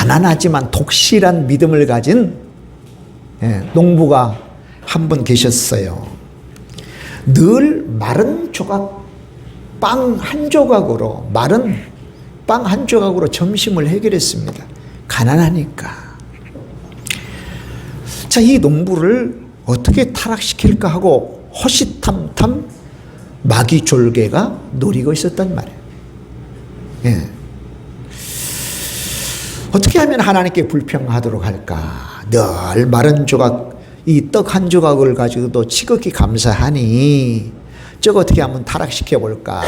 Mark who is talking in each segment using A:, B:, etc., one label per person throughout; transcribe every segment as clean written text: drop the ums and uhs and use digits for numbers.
A: 가난하지만 독실한 믿음을 가진 농부가 한 분 계셨어요. 늘 마른 조각 빵 한 조각으로, 마른 빵 한 조각으로 점심을 해결했습니다. 가난하니까. 자, 이 농부를 어떻게 타락시킬까 하고 호시탐탐 마귀졸개가 노리고 있었단 말이에요. 예. 어떻게 하면 하나님께 불평하도록 할까? 늘 마른 조각, 이 떡 한 조각을 가지고도 지극히 감사하니 저거 어떻게 하면 타락시켜 볼까?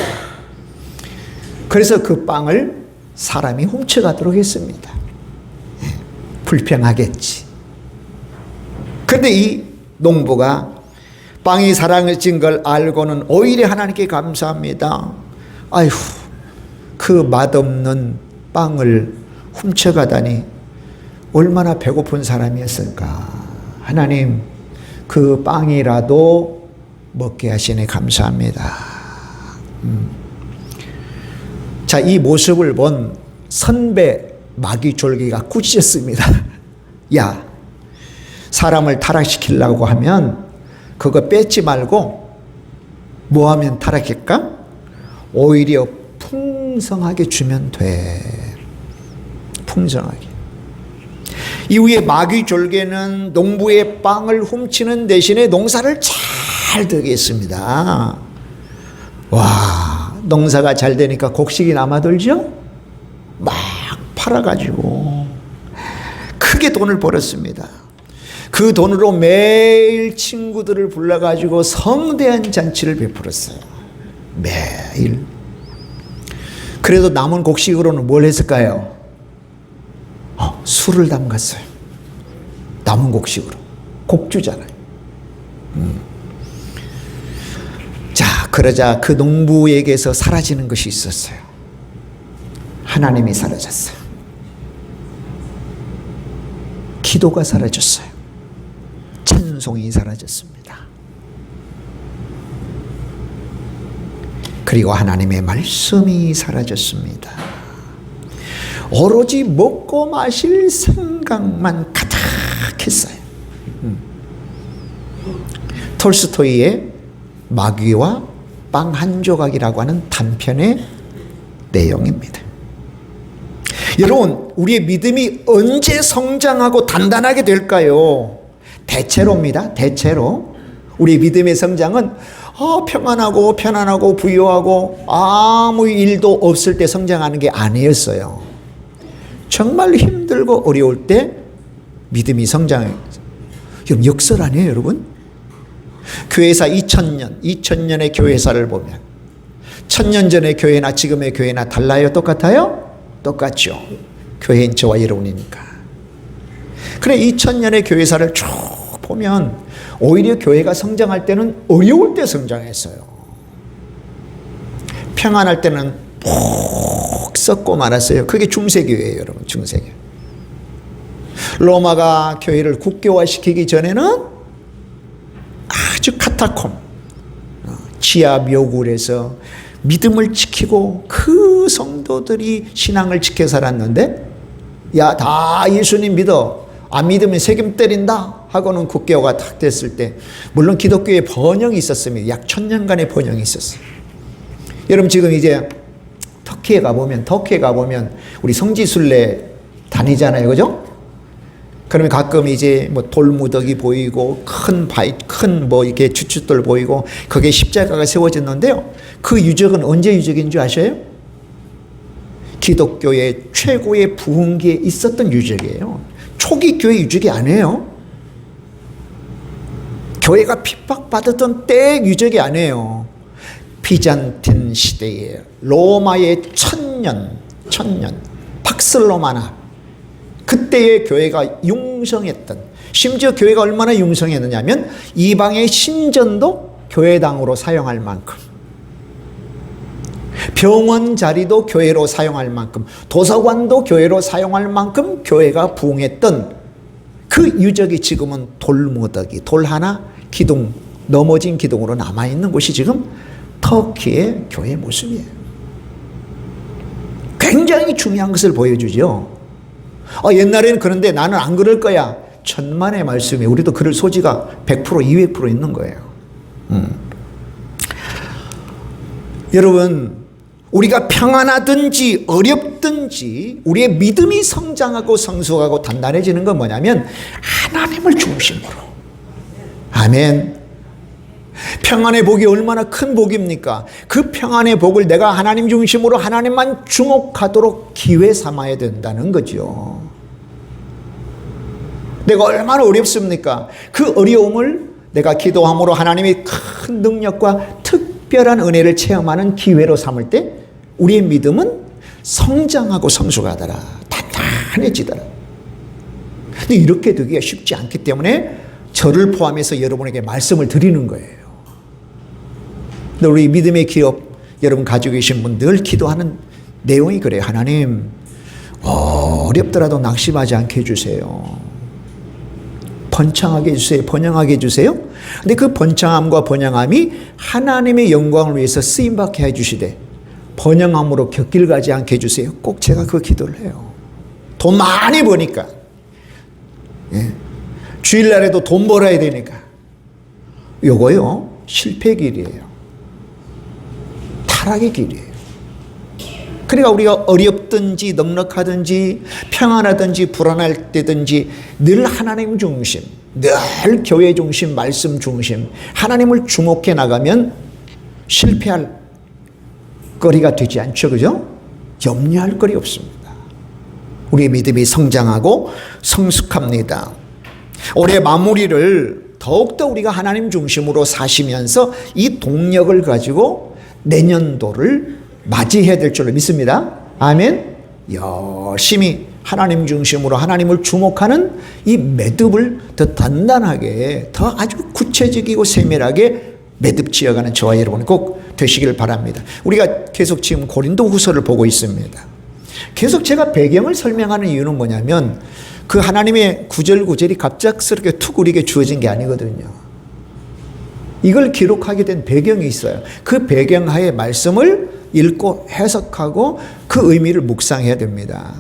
A: 그래서 그 빵을 사람이 훔쳐가도록 했습니다. 예. 불평하겠지. 그런데 이 농부가 빵이 사랑해진 걸 알고는 오히려 하나님께 감사합니다. 아휴, 그 맛없는 빵을 훔쳐가다니 얼마나 배고픈 사람이었을까. 하나님, 그 빵이라도 먹게 하시니 감사합니다. 자, 이 모습을 본 선배 마귀졸개가 꾸짖었습니다. 야, 사람을 타락시키려고 하면 그거 뺏지 말고 뭐 하면 타락할까? 오히려 풍성하게 주면 돼. 풍성하게. 이후에 마귀졸개는 농부의 빵을 훔치는 대신에 농사를 잘 되게 했습니다. 와, 농사가 잘 되니까 곡식이 남아돌죠? 막 팔아가지고 크게 돈을 벌었습니다. 그 돈으로 매일 친구들을 불러가지고 성대한 잔치를 베풀었어요. 매일. 그래도 남은 곡식으로는 뭘 했을까요? 술을 담갔어요. 남은 곡식으로. 곡주잖아요. 자, 그러자 그 농부에게서 사라지는 것이 있었어요. 하나님이 사라졌어요. 기도가 사라졌어요. 찬송이 사라졌습니다. 그리고 하나님의 말씀이 사라졌습니다. 오로지 먹고 마실 생각만 가득했어요. 톨스토이의 마귀와 빵 한 조각이라고 하는 단편의 내용입니다. 여러분, 우리의 믿음이 언제 성장하고 단단하게 될까요? 대체로입니다. 대체로 우리 믿음의 성장은 평안하고 편안하고 부유하고 아무 일도 없을 때 성장하는 게 아니었어요. 정말 힘들고 어려울 때 믿음이 성장해요. 역설 아니에요, 여러분? 교회사 2000년의 교회사를 보면 1000년 전의 교회나 지금의 교회나 달라요? 똑같아요? 똑같죠. 교회인 저와 여러분이니까. 그래, 2000년의 교회사를 쭉 보면 오히려 교회가 성장할 때는 어려울 때 성장했어요. 평안할 때는 푹 썩고 말았어요. 그게 중세교회예요, 여러분. 중세교회. 로마가 교회를 국교화시키기 전에는 아주 카타콤, 지하 묘굴에서 믿음을 지키고 그 성도들이 신앙을 지켜 살았는데, 야, 다 예수님 믿어, 안 믿으면 세금 때린다 하고는 국교화가 딱 됐을 때, 물론 기독교의 번영이 있었습니다. 약 1000년간의 번영이 있었어요. 여러분, 지금 이제 터키에 가보면 우리 성지순례 다니잖아요, 그죠? 그러면 가끔 이제 뭐 돌무더기 보이고 큰 뭐 이렇게 주춧돌 보이고 거기에 십자가가 세워졌는데요. 그 유적은 언제 유적인 줄 아셔요? 기독교의 최고의 부흥기에 있었던 유적이에요. 초기 교회 유적이 아니에요. 교회가 핍박받았던 때 유적이 아니에요. 비잔틴 시대에 로마의 천년 박슬로마나 그때의 교회가 융성했던, 심지어 교회가 얼마나 융성했느냐면 이방의 신전도 교회당으로 사용할 만큼, 병원 자리도 교회로 사용할 만큼, 도서관도 교회로 사용할 만큼 교회가 부흥했던 그 유적이 지금은 돌무더기, 돌 하나 기둥, 넘어진 기둥으로 남아있는 곳이 지금 터키의 교회 모습이에요. 굉장히 중요한 것을 보여주죠. 옛날에는 그런데 나는 안 그럴 거야. 천만의 말씀이 우리도 그럴 소지가 100% 200% 있는 거예요. 여러분, 우리가 평안하든지 어렵든지 우리의 믿음이 성장하고 성숙하고 단단해지는 건 뭐냐면 하나님을 중심으로. 아멘. 평안의 복이 얼마나 큰 복입니까? 그 평안의 복을 내가 하나님 중심으로 하나님만 주목하도록 기회 삼아야 된다는 거죠. 내가 얼마나 어렵습니까? 그 어려움을 내가 기도함으로 하나님의 큰 능력과 특별한 은혜를 체험하는 기회로 삼을 때 우리의 믿음은 성장하고 성숙하더라. 단단해지더라. 근데 이렇게 되기가 쉽지 않기 때문에 저를 포함해서 여러분에게 말씀을 드리는 거예요. 근데 우리 믿음의 기업 여러분 가지고 계신 분들 기도하는 내용이 그래요. 하나님, 어렵더라도 낙심하지 않게 해주세요. 번창하게 해주세요. 번영하게 해주세요. 근데 그 번창함과 번영함이 하나님의 영광을 위해서 쓰임받게 해주시되 번영함으로 곁길 가지 않게 해주세요. 꼭 제가 그 기도를 해요. 돈 많이 버니까. 주일날에도 돈 벌어야 되니까. 요거요, 실패 길이에요. 타락의 길이에요. 그러니까 우리가 어렵든지 넉넉하든지 평안하든지 불안할 때든지 늘 하나님 중심, 늘 교회 중심, 말씀 중심, 하나님을 주목해 나가면 실패할 거리가 되지 않죠. 그죠? 염려할 거리 없습니다. 우리의 믿음이 성장하고 성숙합니다. 올해 마무리를 더욱더 우리가 하나님 중심으로 사시면서 이 동력을 가지고 내년도를 맞이해야 될 줄로 믿습니다. 아멘. 열심히 하나님 중심으로 하나님을 주목하는 이 매듭을 더 단단하게, 더 아주 구체적이고 세밀하게 매듭 지어가는 저와 여러분 꼭 되시길 바랍니다. 우리가 계속 지금 고린도 후서를 보고 있습니다. 계속 제가 배경을 설명하는 이유는 뭐냐면 그 하나님의 구절구절이 갑작스럽게 툭 우리에게 주어진 게 아니거든요. 이걸 기록하게 된 배경이 있어요. 그 배경하에 말씀을 읽고 해석하고 그 의미를 묵상해야 됩니다.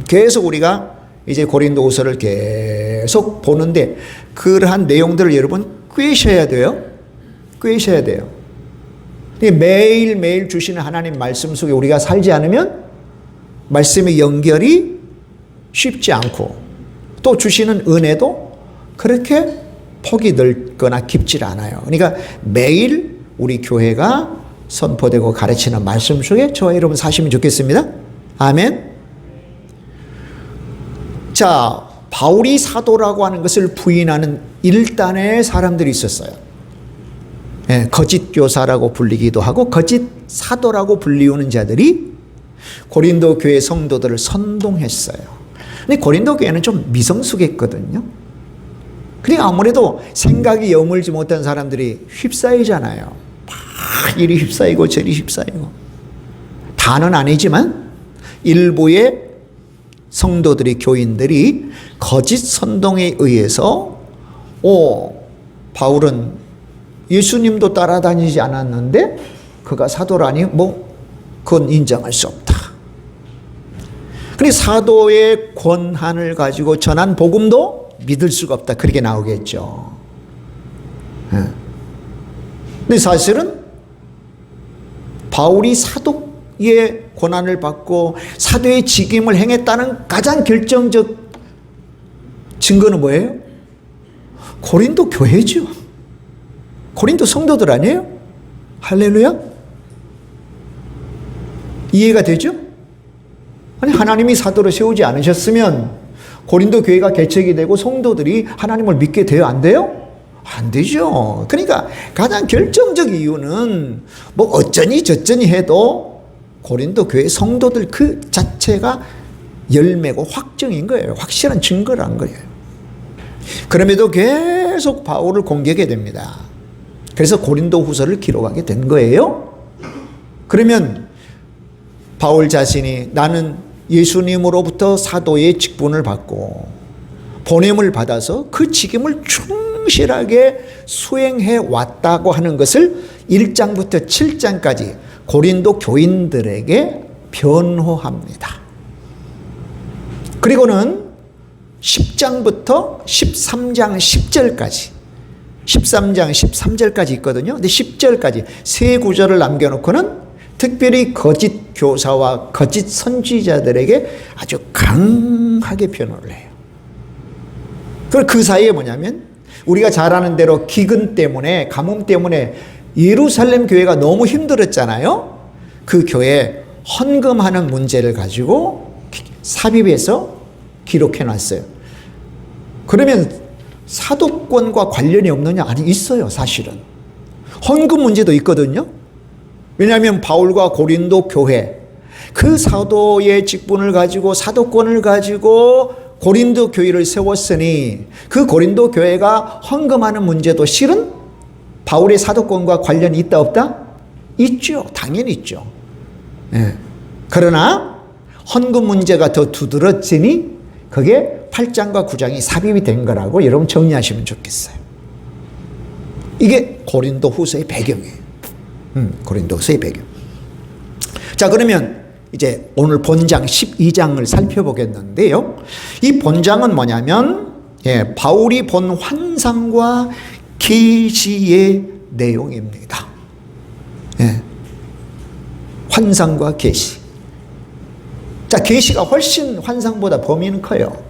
A: 계속 우리가 이제 고린도후서를 계속 보는데 그러한 내용들을 여러분 꿰셔야 돼요. 꿰셔야 돼요. 매일매일 주시는 하나님 말씀 속에 우리가 살지 않으면 말씀의 연결이 쉽지 않고 또 주시는 은혜도 그렇게 폭이 넓거나 깊지 않아요. 그러니까 매일 우리 교회가 선포되고 가르치는 말씀 속에 저와 여러분 사시면 좋겠습니다. 아멘. 자, 바울이 사도라고 하는 것을 부인하는 일단의 사람들이 있었어요. 거짓 교사라고 불리기도 하고 거짓 사도라고 불리우는 자들이 고린도 교회 성도들을 선동했어요. 근데 고린도 교회는 좀 미성숙했거든요. 그러니까 아무래도 생각이 여물지 못한 사람들이 휩싸이잖아요. 막 이리 휩싸이고 저리 휩싸이고. 다는 아니지만 일부의 성도들이, 교인들이 거짓 선동에 의해서 바울은 예수님도 따라다니지 않았는데 그가 사도라니 그건 인정할 수 없다. 그런데 사도의 권한을 가지고 전한 복음도 믿을 수가 없다. 그렇게 나오겠죠. 근데 사실은 바울이 사도의 권한을 받고 사도의 직임을 행했다는 가장 결정적 증거는 뭐예요? 고린도 교회죠. 고린도 성도들 아니에요? 할렐루야? 이해가 되죠? 아니 하나님이 사도를 세우지 않으셨으면 고린도 교회가 개척이 되고 성도들이 하나님을 믿게 돼요? 안 돼요? 안 되죠. 그러니까 가장 결정적 이유는 어쩌니 저쩌니 해도 고린도 교회 성도들 그 자체가 열매고 확정인 거예요. 확실한 증거란 거예요. 그럼에도 계속 바울을 공격해야 됩니다. 그래서 고린도 후서를 기록하게 된 거예요. 그러면 바울 자신이 나는 예수님으로부터 사도의 직분을 받고 보냄을 받아서 그 직임을 충실하게 수행해 왔다고 하는 것을 1장부터 7장까지 고린도 교인들에게 변호합니다. 그리고는 10장부터 13장 10절까지 13장 13절까지 있거든요. 근데 10절까지 세 구절을 남겨놓고는 특별히 거짓 교사와 거짓 선지자들에게 아주 강하게 변호를 해요. 그리고 그 사이에 뭐냐면 우리가 잘 아는 대로 기근 때문에 가뭄 때문에 예루살렘 교회가 너무 힘들었잖아요. 그 교회 헌금하는 문제를 가지고 삽입해서 기록해 놨어요. 그러면 사도권과 관련이 없느냐? 아니, 있어요. 사실은 헌금 문제도 있거든요. 왜냐하면 바울과 고린도 교회 그 사도의 직분을 가지고 사도권을 가지고 고린도 교회를 세웠으니 그 고린도 교회가 헌금하는 문제도 실은 바울의 사도권과 관련이 있다 없다? 있죠. 당연히 있죠. 예. 그러나 헌금 문제가 더 두드러지니 그게 8장과 9장이 삽입이 된 거라고 여러분 정리하시면 좋겠어요. 이게 고린도 후서의 배경이에요. 고린도 후서의 배경. 자, 그러면 이제 오늘 본장 12장을 살펴보겠는데요. 이 본장은 뭐냐면 바울이 본 환상과 계시의 내용입니다. 환상과 계시. 자, 계시가 훨씬 환상보다 범위는 커요.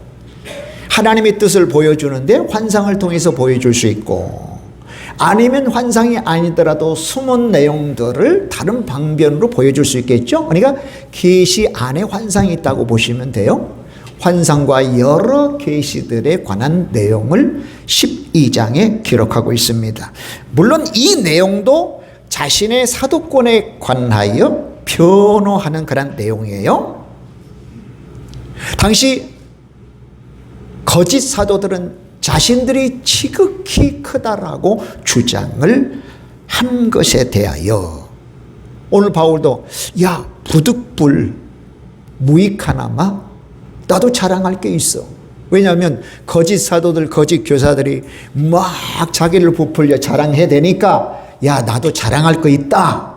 A: 하나님의 뜻을 보여주는데 환상을 통해서 보여줄 수 있고, 아니면 환상이 아니더라도 숨은 내용들을 다른 방면으로 보여줄 수 있겠죠. 그러니까 계시 안에 환상이 있다고 보시면 돼요. 환상과 여러 계시들에 관한 내용을 12장에 기록하고 있습니다. 물론 이 내용도 자신의 사도권에 관하여 변호하는 그런 내용이에요. 당시 거짓 사도들은 자신들이 지극히 크다라고 주장을 한 것에 대하여 오늘 바울도 야, 부득불 무익하나마 나도 자랑할 게 있어. 왜냐하면 거짓 사도들, 거짓 교사들이 막 자기를 부풀려 자랑해야 되니까 야, 나도 자랑할 거 있다.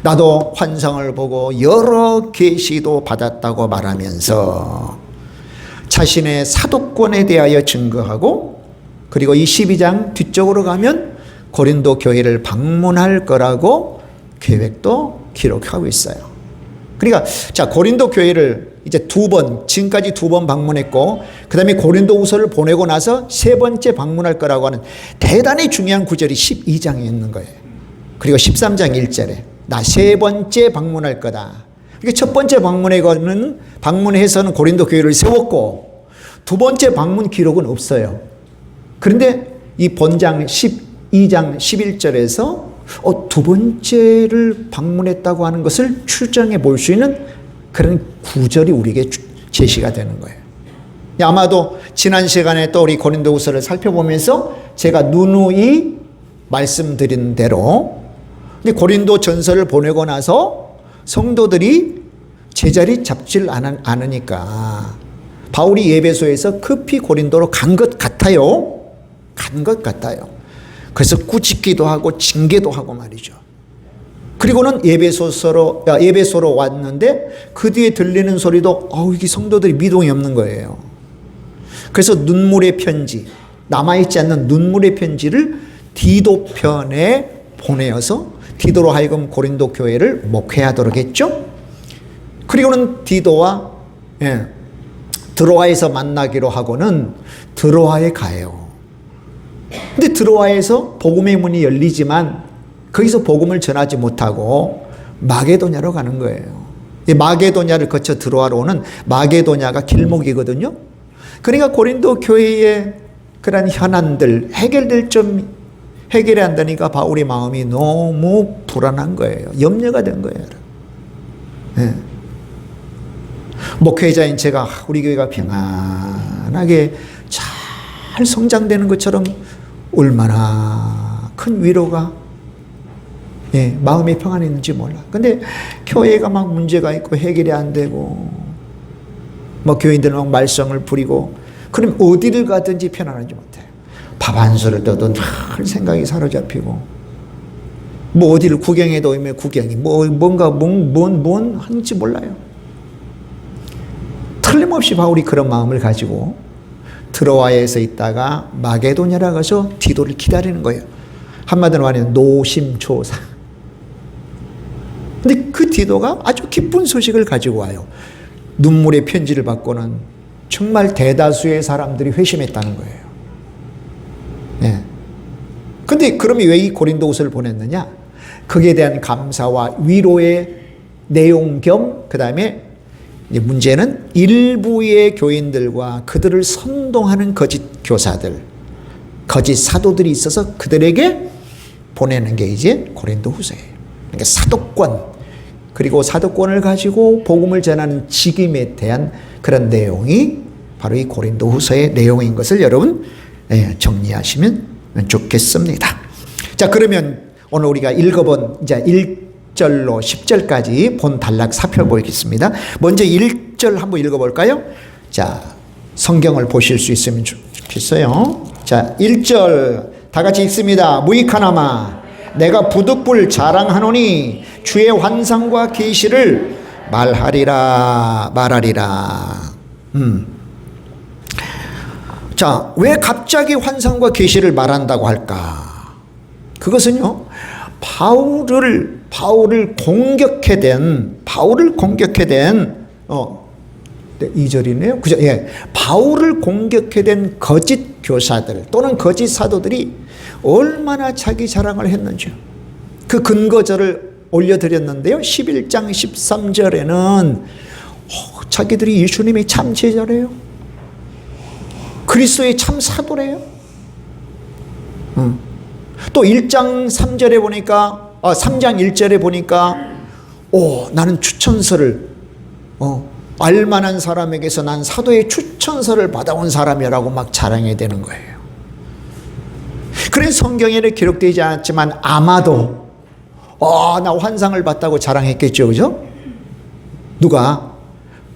A: 나도 환상을 보고 여러 계시도 받았다고 말하면서 자신의 사도권에 대하여 증거하고, 그리고 이 12장 뒤쪽으로 가면 고린도 교회를 방문할 거라고 계획도 기록하고 있어요. 그러니까 자, 고린도 교회를 이제 지금까지 두 번 방문했고, 그 다음에 고린도 후서를 보내고 나서 세 번째 방문할 거라고 하는 대단히 중요한 구절이 12장에 있는 거예요. 그리고 13장 1절에 나 세 번째 방문할 거다. 그러니까 첫 번째 방문해서는 고린도 교회를 세웠고, 두 번째 방문 기록은 없어요. 그런데 이 본장 12장 11절에서 두 번째를 방문했다고 하는 것을 추정해 볼 수 있는 그런 구절이 우리에게 제시가 되는 거예요. 아마도 지난 시간에 또 우리 고린도후서를 살펴보면서 제가 누누이 말씀드린 대로, 근데 고린도 전서를 보내고 나서 성도들이 제자리 잡질 않으니까 바울이 예배소에서 급히 고린도로 간 것 같아요. 그래서 꾸짖기도 하고 징계도 하고 말이죠. 그리고는 예배소로 왔는데 그 뒤에 들리는 소리도 이게 성도들이 미동이 없는 거예요. 그래서 눈물의 편지, 남아있지 않는 눈물의 편지를 디도편에 보내어서 디도로 하여금 고린도 교회를 목회하도록 했죠. 그리고는 디도와 드로아에서 만나기로 하고는 드로아에 가요. 근데 드로아에서 복음의 문이 열리지만 거기서 복음을 전하지 못하고 마게도냐로 가는 거예요. 이 마게도냐를 거쳐 드로아로 오는 마게도냐가 길목이거든요. 그러니까 고린도 교회의 그런 현안들 해결될 점 해결이 안 되니까 바울의 마음이 너무 불안한 거예요. 염려가 된 거예요. 목회자인 제가 우리 교회가 평안하게 잘 성장되는 것처럼 얼마나 큰 위로가 마음의 평안이 있는지 몰라. 근데 교회가 막 문제가 있고 해결이 안 되고 교인들은 막 말썽을 부리고 그럼 어디를 가든지 편안하지 못해. 밥 한 술을 떠도 늘 생각이 사로잡히고 어디를 구경해도 구경이 뭔가 뭔 하는지 몰라요. 틀림없이 바울이 그런 마음을 가지고 드로아에서 있다가 마게도냐라 가서 디도를 기다리는 거예요. 한마디로 말하면 노심초사. 근데 그 디도가 아주 기쁜 소식을 가지고 와요. 눈물의 편지를 받고는 정말 대다수의 사람들이 회심했다는 거예요. 예. 근데 그러면 왜 이 고린도후서를 보냈느냐? 거기에 대한 감사와 위로의 내용 겸 그다음에 문제는 일부의 교인들과 그들을 선동하는 거짓 교사들, 거짓 사도들이 있어서 그들에게 보내는 게 이제 고린도후서예요. 그러니까 사도권, 그리고 사도권을 가지고 복음을 전하는 직임에 대한 그런 내용이 바로 이 고린도후서의 내용인 것을 여러분 정리하시면 좋겠습니다. 자, 그러면 오늘 우리가 읽어본 이제 1절로 10절까지 본 단락 살펴보겠습니다. 먼저 1절 한번 읽어볼까요? 자, 성경을 보실 수 있으면 좋겠어요. 자, 1절 다 같이 읽습니다. 무익하나마 내가 부득불 자랑하노니 주의 환상과 계시를 말하리라. 자, 왜 갑자기 환상과 계시를 말한다고 할까? 그것은요, 바울을 공격해 댄 2절이네요. 그죠? 예. 바울을 공격해 댄 거짓 교사들 또는 거짓 사도들이 얼마나 자기 자랑을 했는지요. 그 근거절을 올려드렸는데요. 11장 13절에는 자기들이 예수님의 참 제자래요. 그리스도의 참 사도래요. 또 1장 3절에 보니까 3장 1절에 보니까 나는 추천서를 알만한 사람에게서 난 사도의 추천서를 받아온 사람이라고 막 자랑해야 되는 거예요. 그래서 성경에는 기록되지 않았지만 아마도 나 환상을 봤다고 자랑했겠죠. 그죠? 누가?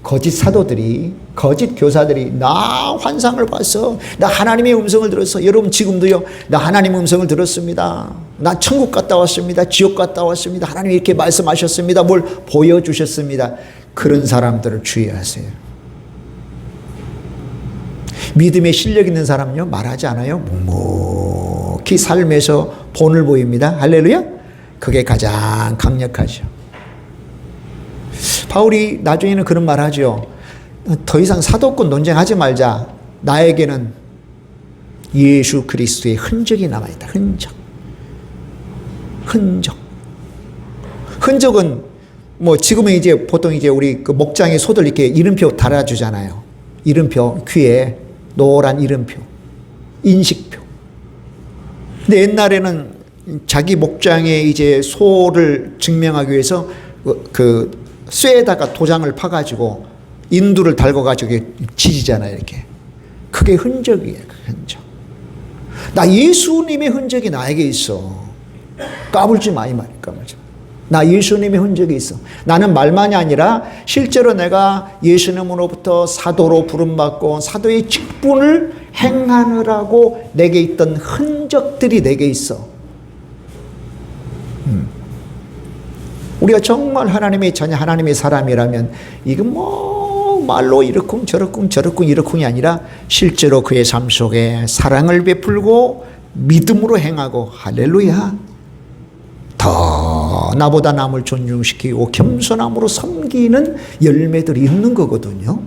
A: 거짓 사도들이, 거짓 교사들이 나 환상을 봤어. 나 하나님의 음성을 들었어. 여러분 지금도요. 나 하나님의 음성을 들었습니다. 나 천국 갔다 왔습니다. 지옥 갔다 왔습니다. 하나님이 이렇게 말씀하셨습니다. 뭘 보여주셨습니다. 그런 사람들을 주의하세요. 믿음에 실력 있는 사람은요 말하지 않아요. 묵묵히 삶에서 본을 보입니다. 할렐루야. 그게 가장 강력하죠. 바울이 나중에는 그런 말 하죠. 더 이상 사도권 논쟁하지 말자. 나에게는 예수 그리스도의 흔적이 남아있다. 흔적은 뭐 지금은 이제 보통 이제 우리 그 목장에 소들 이렇게 이름표 달아주잖아요. 이름표 귀에 노란 이름표, 인식표. 근데 옛날에는 자기 목장에 이제 소를 증명하기 위해서 그 쇠에다가 도장을 파가지고 인두를 달궈가지고 지지잖아요. 이렇게. 그게 흔적이에요. 그 흔적. 나 예수님의 흔적이 나에게 있어. 까불지 마 이 말이야. 나 예수님의 흔적이 있어. 나는 말만이 아니라 실제로 내가 예수님으로부터 사도로 부름받고 사도의 직분을 행하느라고 내게 있던 흔적들이 내게 있어. 우리가 정말 하나님의 자녀, 하나님의 사람이라면 이건 뭐 말로 이렇쿵 저렇쿵이 아니라 실제로 그의 삶 속에 사랑을 베풀고 믿음으로 행하고 할렐루야. 더 나보다 남을 존중시키고 겸손함으로 섬기는 열매들이 있는 거거든요.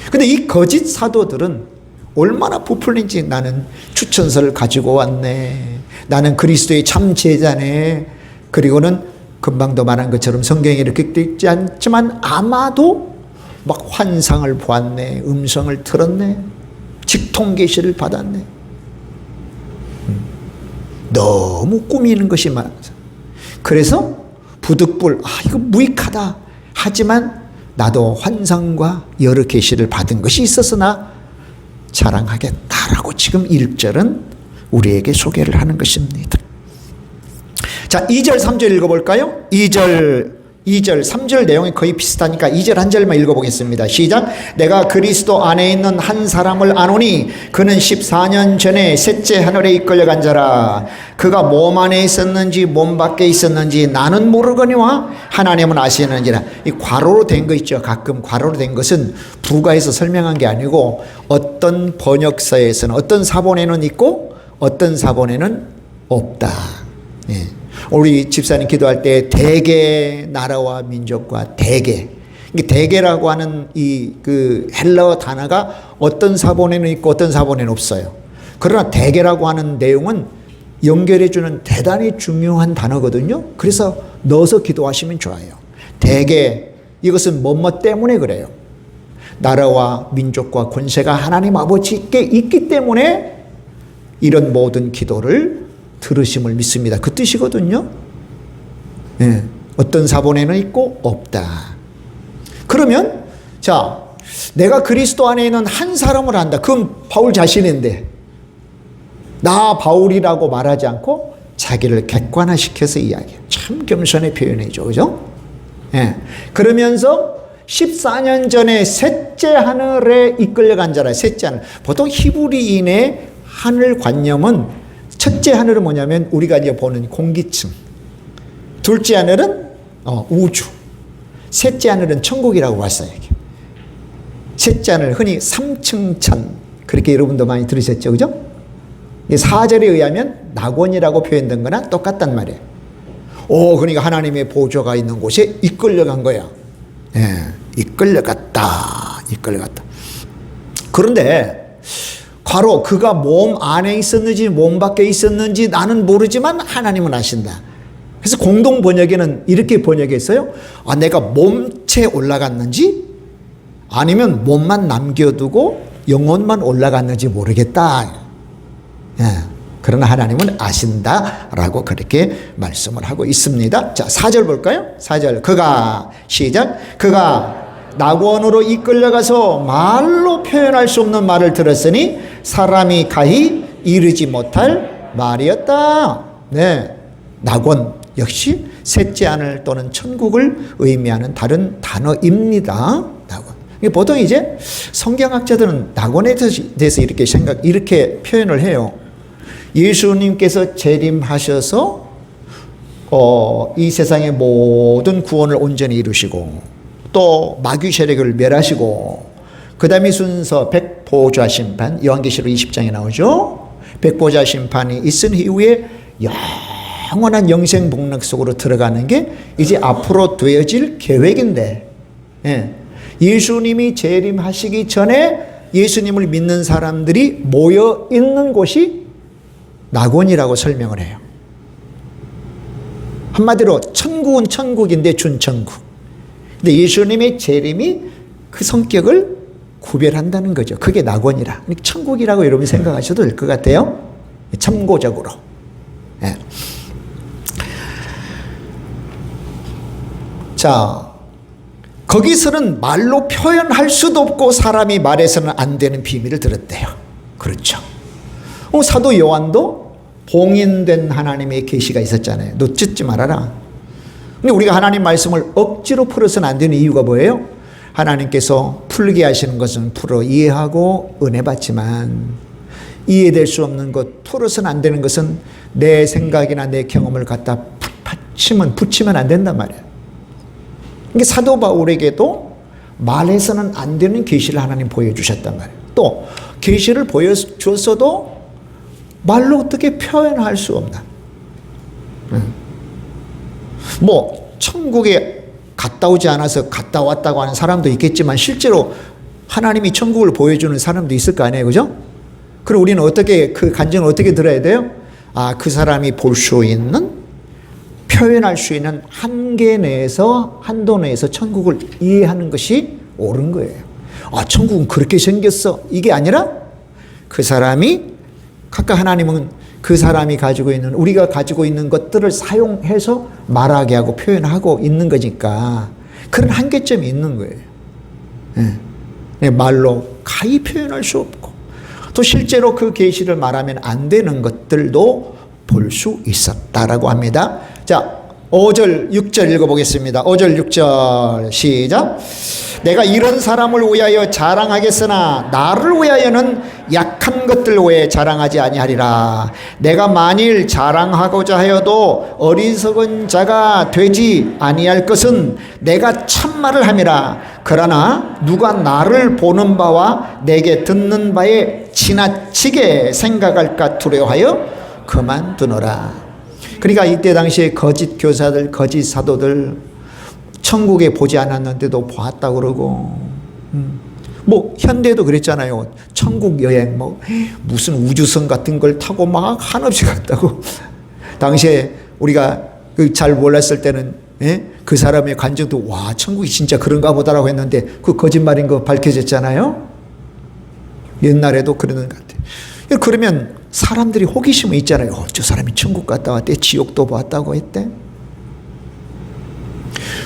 A: 근데 이 거짓 사도들은 얼마나 부풀린지 나는 추천서를 가지고 왔네. 나는 그리스도의 참 제자네. 그리고는 금방도 말한 것처럼 성경에 이렇게 되지 않지만 아마도 막 환상을 보았네. 음성을 들었네. 직통 계시를 받았네. 너무 꾸미는 것이 많아서. 그래서 부득불 이거 무익하다. 하지만 나도 환상과 여러 계시를 받은 것이 있었으나 자랑하겠다라고 지금 1절은 우리에게 소개를 하는 것입니다. 자, 2절 3절 읽어볼까요? 2절 2절, 3절 내용이 거의 비슷하니까 2절 한 절만 읽어보겠습니다. 시작. 내가 그리스도 안에 있는 한 사람을 아노니 그는 14년 전에 셋째 하늘에 이끌려간 자라. 그가 몸 안에 있었는지 몸 밖에 있었는지 나는 모르거니와 하나님은 아시는지라. 이 괄호로 된 거 있죠. 가끔 괄호로 된 것은 부가해서 설명한 게 아니고 어떤 번역서에서는 어떤 사본에는 있고 어떤 사본에는 없다. 예. 우리 집사님 기도할 때 대개 나라와 민족과 대개, 대개라고 하는 이 그 헬라어 단어가 어떤 사본에는 있고 어떤 사본에는 없어요. 그러나 대개라고 하는 내용은 연결해 주는 대단히 중요한 단어거든요. 그래서 넣어서 기도하시면 좋아요. 대개, 이것은 뭐뭐 때문에 그래요. 나라와 민족과 권세가 하나님 아버지께 있기 때문에 이런 모든 기도를 들으심을 믿습니다. 그 뜻이거든요. 예, 어떤 사본에는 있고 없다. 그러면 자, 내가 그리스도 안에 있는 한 사람을 안다. 그건 바울 자신인데 나 바울이라고 말하지 않고 자기를 객관화시켜서 이야기해요. 참 겸손의 표현이죠. 그죠? 예, 그러면서 14년 전에 셋째 하늘에 이끌려간 자라. 셋째 하늘. 보통 히브리인의 하늘 관념은 첫째 하늘은 뭐냐면 우리가 이제 보는 공기층, 둘째 하늘은 우주, 셋째 하늘은 천국이라고 봤어요. 셋째 하늘 흔히 삼층천, 그렇게 여러분도 많이 들으셨죠, 그죠? 4절에 의하면 낙원이라고 표현된 거나 똑같단 말이에요. 그러니까 하나님의 보좌가 있는 곳에 이끌려간 거야. 예, 이끌려갔다. 그런데 바로 그가 몸 안에 있었는지 몸 밖에 있었는지 나는 모르지만 하나님은 아신다. 그래서 공동 번역에는 이렇게 번역했어요. 내가 몸체 올라갔는지 아니면 몸만 남겨두고 영혼만 올라갔는지 모르겠다. 예, 그러나 하나님은 아신다라고 그렇게 말씀을 하고 있습니다. 자, 4절 볼까요? 4절. 그가 시작. 그가 낙원으로 이끌려가서 말로 표현할 수 없는 말을 들었으니 사람이 가히 이르지 못할 말이었다. 네, 낙원 역시 셋째 하늘 또는 천국을 의미하는 다른 단어입니다. 낙원. 보통 이제 성경학자들은 낙원에 대해서 이렇게 표현을 해요. 예수님께서 재림하셔서 이 세상의 모든 구원을 온전히 이루시고 또 마귀 세력을 멸하시고 그 다음에 순서 백보자 심판, 요한계시록 20장에 나오죠. 백보자 심판이 있은 이후에 영원한 영생 복락 속으로 들어가는 게 이제 앞으로 되어질 계획인데, 예, 예수님이 재림하시기 전에 예수님을 믿는 사람들이 모여 있는 곳이 낙원이라고 설명을 해요. 한마디로 천국은 천국인데 준천국. 근데 예수님의 재림이 그 성격을 구별한다는 거죠. 그게 낙원이라. 천국이라고 여러분이 생각하셔도 될 것 같아요. 참고적으로. 예. 자, 거기서는 말로 표현할 수도 없고 사람이 말해서는 안 되는 비밀을 들었대요. 그렇죠. 사도 요한도 봉인된 하나님의 계시가 있었잖아요. 너 찢지 말아라. 근데 우리가 하나님 말씀을 억지로 풀어서는 안 되는 이유가 뭐예요? 하나님께서 풀게 하시는 것은 풀어 이해하고 은혜 받지만 이해될 수 없는 것, 풀어서는 안 되는 것은 내 생각이나 내 경험을 갖다 붙이면 안 된단 말이에요. 그러니까 사도 바울에게도 말해서는 안 되는 계시를 하나님 보여주셨단 말이에요. 또 계시를 보여주었어도 말로 어떻게 표현할 수 없나. 뭐 천국에 갔다 오지 않아서 갔다 왔다고 하는 사람도 있겠지만 실제로 하나님이 천국을 보여주는 사람도 있을 거 아니에요, 그죠? 그럼 우리는 어떻게 그 간증을 어떻게 들어야 돼요? 그 사람이 볼 수 있는, 표현할 수 있는 한계 내에서, 한도 내에서 천국을 이해하는 것이 옳은 거예요. 천국은 그렇게 생겼어, 이게 아니라 그 사람이, 각각 하나님은 그 사람이 가지고 있는, 우리가 가지고 있는 것들을 사용해서 말하게 하고 표현하고 있는 거니까 그런 한계점이 있는 거예요. 예. 말로 가히 표현할 수 없고 또 실제로 그 계시를 말하면 안 되는 것들도 볼 수 있었다라고 합니다. 자, 5절 6절 읽어보겠습니다. 5절 6절 시작. 내가 이런 사람을 위하여 자랑하겠으나 나를 위하여는 약한 것들 외에 자랑하지 아니하리라. 내가 만일 자랑하고자 하여도 어리석은 자가 되지 아니할 것은 내가 참말을 함이라. 그러나 누가 나를 보는 바와 내게 듣는 바에 지나치게 생각할까 두려워하여 그만두노라. 그러니까 이때 당시에 거짓 교사들, 거짓 사도들 천국에 보지 않았는데도 보았다고 그러고, 뭐 현대도 그랬잖아요. 천국 여행 뭐 무슨 우주선 같은 걸 타고 막 한없이 갔다고. 당시에 우리가 잘 몰랐을 때는 그 사람의 간증도 와 천국이 진짜 그런가 보다라고 했는데 그 거짓말인 거 밝혀졌잖아요. 옛날에도 그러는 것 같아요. 그러면 사람들이 호기심이 있잖아요. 저 사람이 천국 갔다 왔대, 지옥도 봤다고 했대.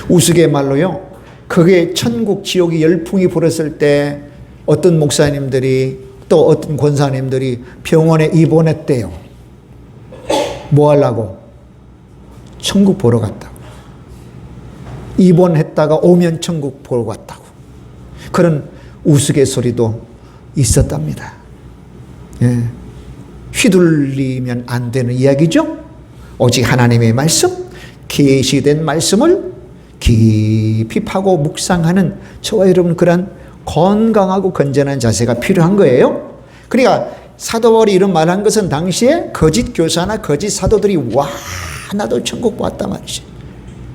A: 우스갯말로요, 그게 천국 지옥이 열풍이 불었을 때 어떤 목사님들이 또 어떤 권사님들이 병원에 입원했대요. 뭐 하려고? 천국 보러 갔다고. 입원했다가 오면 천국 보러 갔다고. 그런 우스갯소리도 있었답니다. 예. 휘둘리면 안 되는 이야기죠. 오직 하나님의 말씀, 계시된 말씀을 깊이 파고 묵상하는 저와 여러분 그런 건강하고 건전한 자세가 필요한 거예요. 그러니까 사도 바울이 이런 말한 것은 당시에 거짓 교사나 거짓 사도들이 와 나도 천국 봤단 말이지.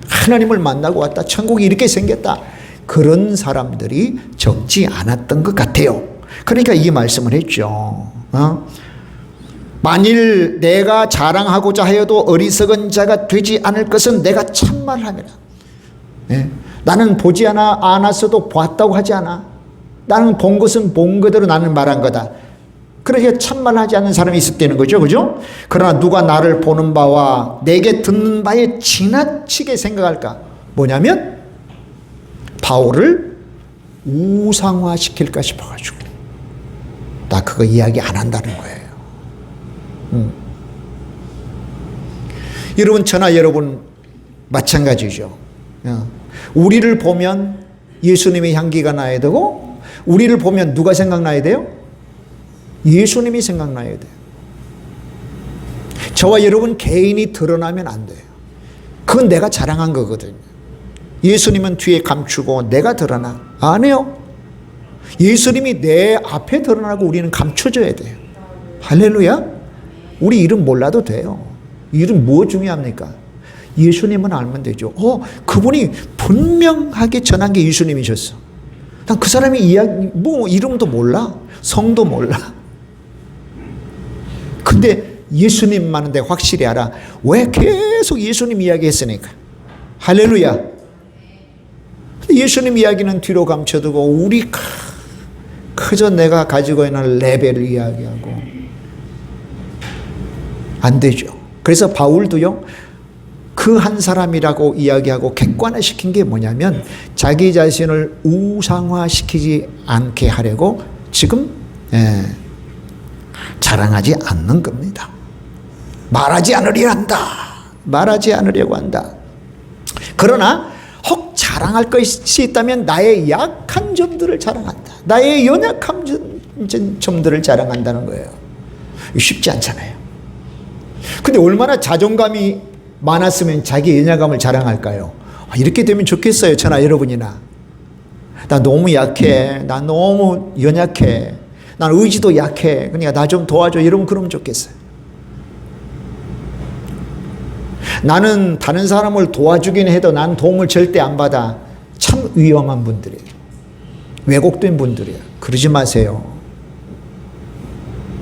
A: 하나님을 만나고 왔다. 천국이 이렇게 생겼다. 그런 사람들이 적지 않았던 것 같아요. 그러니까 이 말씀을 했죠. 만일 내가 자랑하고자 하여도 어리석은 자가 되지 않을 것은 내가 참말함이라. 나는 보지 않았어도 보았다고 하지 않아. 나는 본 것은 본 그대로 나는 말한 거다. 그러니까 참말하지 않는 사람이 있었다는 거죠. 그죠? 그러나 누가 나를 보는 바와 내게 듣는 바에 지나치게 생각할까? 뭐냐면 바울을 우상화시킬까 싶어가지고 나 그거 이야기 안 한다는 거예요. 여러분 저나 여러분 마찬가지죠. 우리를 보면 예수님의 향기가 나야 되고 우리를 보면 누가 생각나야 돼요? 예수님이 생각나야 돼요. 저와 여러분 개인이 드러나면 안 돼요. 그건 내가 자랑한 거거든요. 예수님은 뒤에 감추고 내가 드러나. 아니요. 예수님이 내 앞에 드러나고 우리는 감춰져야 돼요. 할렐루야. 우리 이름 몰라도 돼요. 이름 뭐 중요합니까? 예수님은 알면 되죠. 그분이 분명하게 전한 게 예수님이셨어. 난 그 사람의 이야기, 뭐 이름도 몰라. 성도 몰라. 근데 예수님만은 내가 확실히 알아. 왜? 계속 예수님 이야기 했으니까. 할렐루야. 예수님 이야기는 뒤로 감춰두고 우리 그저 내가 가지고 있는 레벨을 이야기하고 안 되죠. 그래서 바울도요. 그 한 사람이라고 이야기하고 객관화시킨 게 뭐냐면 자기 자신을 우상화시키지 않게 하려고 지금 자랑하지 않는 겁니다. 말하지 않으려 한다. 말하지 않으려고 한다. 그러나 혹 자랑할 것이 있다면 나의 약한 점들을 자랑한다. 나의 연약한 점들을 자랑한다는 거예요. 쉽지 않잖아요. 근데 얼마나 자존감이 많았으면 자기 연약함을 자랑할까요? 이렇게 되면 좋겠어요. 저나 여러분이나. 나 너무 약해. 나 너무 연약해. 난 의지도 약해. 그러니까 나 좀 도와줘. 이러면 그러면 좋겠어요. 나는 다른 사람을 도와주긴 해도 난 도움을 절대 안 받아. 참 위험한 분들이에요. 왜곡된 분들이에요. 그러지 마세요.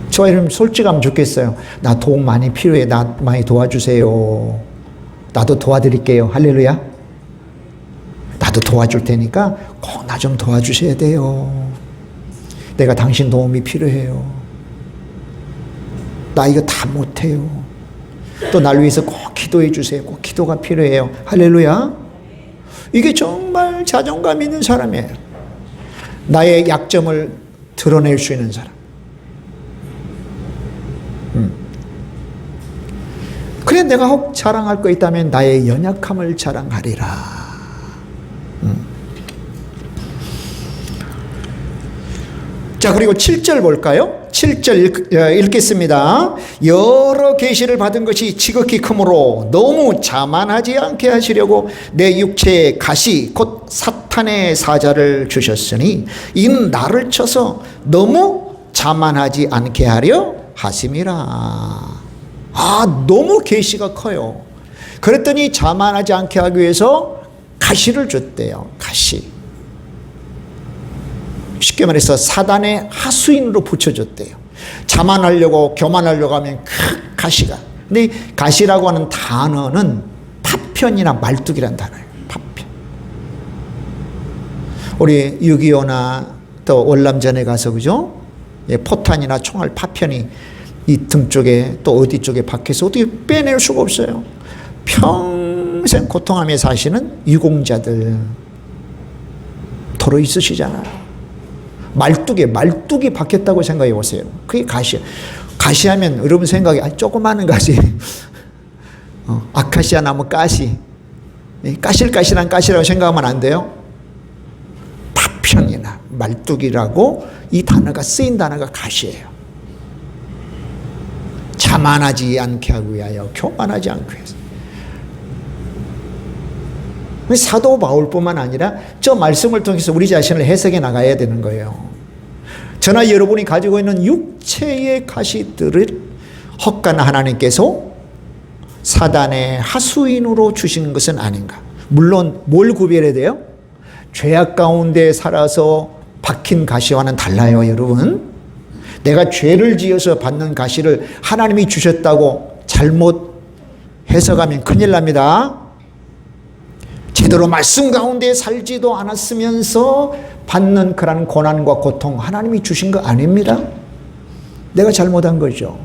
A: 저와 여러분 솔직하면 좋겠어요. 나 도움 많이 필요해. 나 많이 도와주세요. 나도 도와드릴게요. 할렐루야. 나도 도와줄 테니까 꼭 나 좀 도와주셔야 돼요. 내가 당신 도움이 필요해요. 나 이거 다 못해요. 또 날 위해서 꼭 기도해 주세요. 꼭 기도가 필요해요. 할렐루야. 이게 정말 자존감 있는 사람이에요. 나의 약점을 드러낼 수 있는 사람. 그래 내가 혹 자랑할 거 있다면 나의 연약함을 자랑하리라. 자, 그리고 7절 볼까요? 7절 읽겠습니다. 여러 계시를 받은 것이 지극히 크므로 너무 자만하지 않게 하시려고 내 육체에 가시 곧 사탄의 사자를 주셨으니 이는 나를 쳐서 너무 자만하지 않게 하려 하심이라. 아, 너무 계시가 커요. 그랬더니 자만하지 않게 하기 위해서 가시를 줬대요. 가시. 쉽게 말해서 사단의 하수인으로 붙여줬대요. 자만하려고 교만하려고 하면 가시가. 근데 이 가시라고 하는 단어는 파편이나 말뚝이란 단어예요. 파편. 우리 6.25나 또 월남전에 가서 그죠? 예, 포탄이나 총알 파편이 이 등 쪽에 또 어디 쪽에 박혀서 어떻게 빼낼 수가 없어요. 평생 고통하며 사시는 유공자들 도로 있으시잖아요. 말뚝이 박혔다고 생각해 보세요. 그게 가시야. 가시하면 여러분 생각에 조그마한 가시, 아카시아 나무 가시, 까실까실한 가시라고 생각하면 안 돼요. 파편이나 말뚝이라고 이 단어가 쓰인 단어가 가시예요. 자만하지 않게 하기 위하여, 교만하지 않게 해서. 사도 바울뿐만 아니라 저 말씀을 통해서 우리 자신을 해석해 나가야 되는 거예요. 저나 여러분이 가지고 있는 육체의 가시들을 헛간 하나님께서 사단의 하수인으로 주신 것은 아닌가. 물론 뭘 구별해야 돼요? 죄악 가운데 살아서 박힌 가시와는 달라요, 여러분. 내가 죄를 지어서 받는 가시를 하나님이 주셨다고 잘못 해석하면 큰일 납니다. 제대로 말씀 가운데 살지도 않았으면서 받는 그런 고난과 고통 하나님이 주신 거 아닙니다. 내가 잘못한 거죠.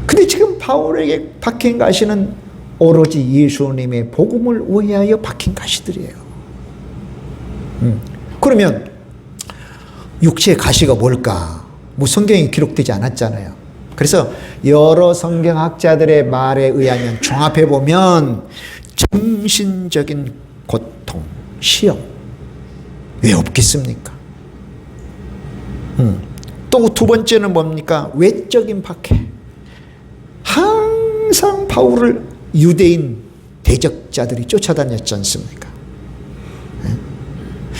A: 근데 지금 바울에게 박힌 가시는 오로지 예수님의 복음을 위하여 박힌 가시들이에요. 그러면 육체의 가시가 뭘까? 뭐 성경에 기록되지 않았잖아요. 그래서 여러 성경학자들의 말에 의하면 종합해 보면 정신적인 고통, 시험 왜 없겠습니까? 또 두 번째는 뭡니까? 외적인 박해. 항상 바울을 유대인 대적자들이 쫓아다녔지 않습니까?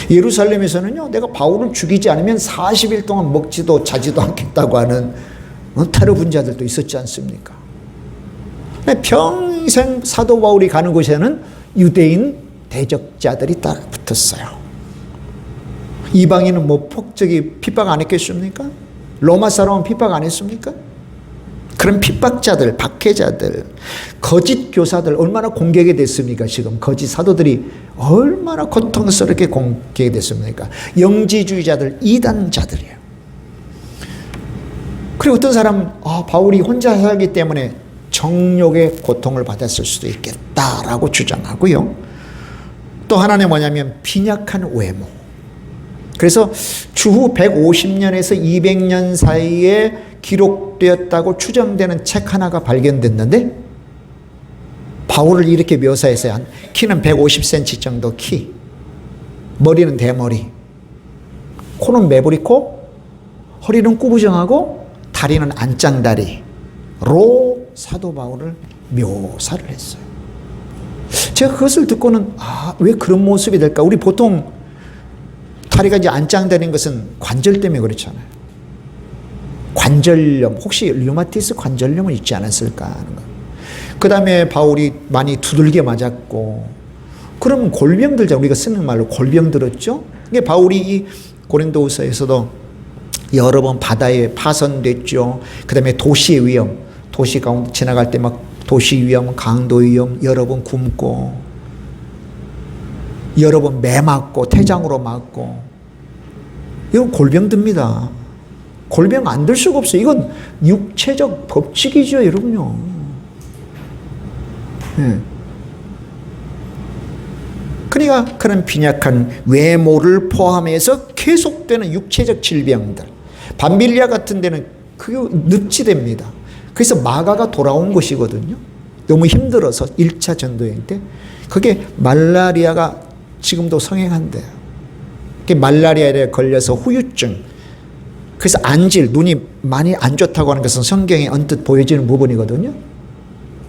A: 예루살렘에서는요, 내가 바울을 죽이지 않으면 40일 동안 먹지도 자지도 않겠다고 하는 테러 분자들도 있었지 않습니까? 평생 사도 바울이 가는 곳에는 유대인 대적자들이 딱 붙었어요. 이방인은 뭐 핍박 안 했겠습니까? 로마 사람은 핍박 안 했습니까? 그런 핍박자들, 박해자들, 거짓 교사들 얼마나 공격이 됐습니까? 지금 거짓 사도들이 얼마나 고통스럽게 공격이 됐습니까? 영지주의자들, 이단자들이에요. 그리고 어떤 사람은 바울이 혼자 살기 때문에 정욕의 고통을 받았을 수도 있겠다라고 주장하고요. 또 하나는 뭐냐면 빈약한 외모. 그래서 주후 150년에서 200년 사이에 기록되었다고 추정되는 책 하나가 발견됐는데 바울을 이렇게 묘사했어요. 키는 150cm 정도 키, 머리는 대머리, 코는 매부리코, 허리는 꾸부정하고 다리는 안짱다리로 사도 바울을 묘사를 했어요. 제가 그것을 듣고는 왜 그런 모습이 될까? 우리 보통 다리가 이제 안짱다리는 것은 관절 때문에 그렇잖아요. 관절염, 혹시 류마티스 관절염은 있지 않았을까 하는 거. 그 다음에 바울이 많이 두들겨 맞았고, 그러면 골병 들자, 우리가 쓰는 말로 골병 들었죠. 이게 바울이 이 고린도후서에서도 여러 번 바다에 파손됐죠. 그 다음에 도시의 위험, 도시 가운데 지나갈 때 막 도시 위험, 강도 위험, 여러 번 굶고, 여러 번 매 맞고, 태장으로 맞고, 이건 골병 듭니다. 골병 안 들 수가 없어요. 이건 육체적 법칙이죠, 여러분요. 그러니까 그런 빈약한 외모를 포함해서 계속되는 육체적 질병들, 밤빌리아 같은 데는 그게 늪지대입니다. 그래서 마가가 돌아온 것이거든요. 너무 힘들어서 1차 전도여행 때. 그게 말라리아가 지금도 성행한대요. 그게 말라리아에 걸려서 후유증. 그래서 안질, 눈이 많이 안 좋다고 하는 것은 성경에 언뜻 보여지는 부분이거든요.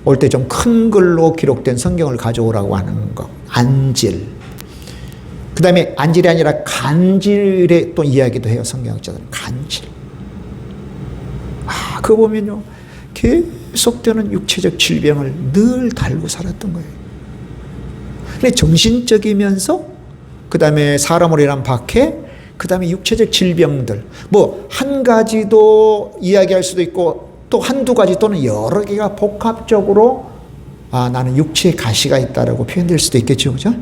A: 올 때 좀 큰 글로 기록된 성경을 가져오라고 하는 거. 안질. 그 다음에 안질이 아니라 간질의 또 이야기도 해요. 성경학자들은. 간질. 그거 보면요. 계속되는 육체적 질병을 늘 달고 살았던 거예요. 근데 정신적이면서 그 다음에 사람으로 인한 박해, 그 다음에 육체적 질병들. 뭐 한 가지도 이야기할 수도 있고 또 한두 가지 또는 여러 개가 복합적으로 나는 육체에 가시가 있다라고 표현될 수도 있겠죠. 그죠?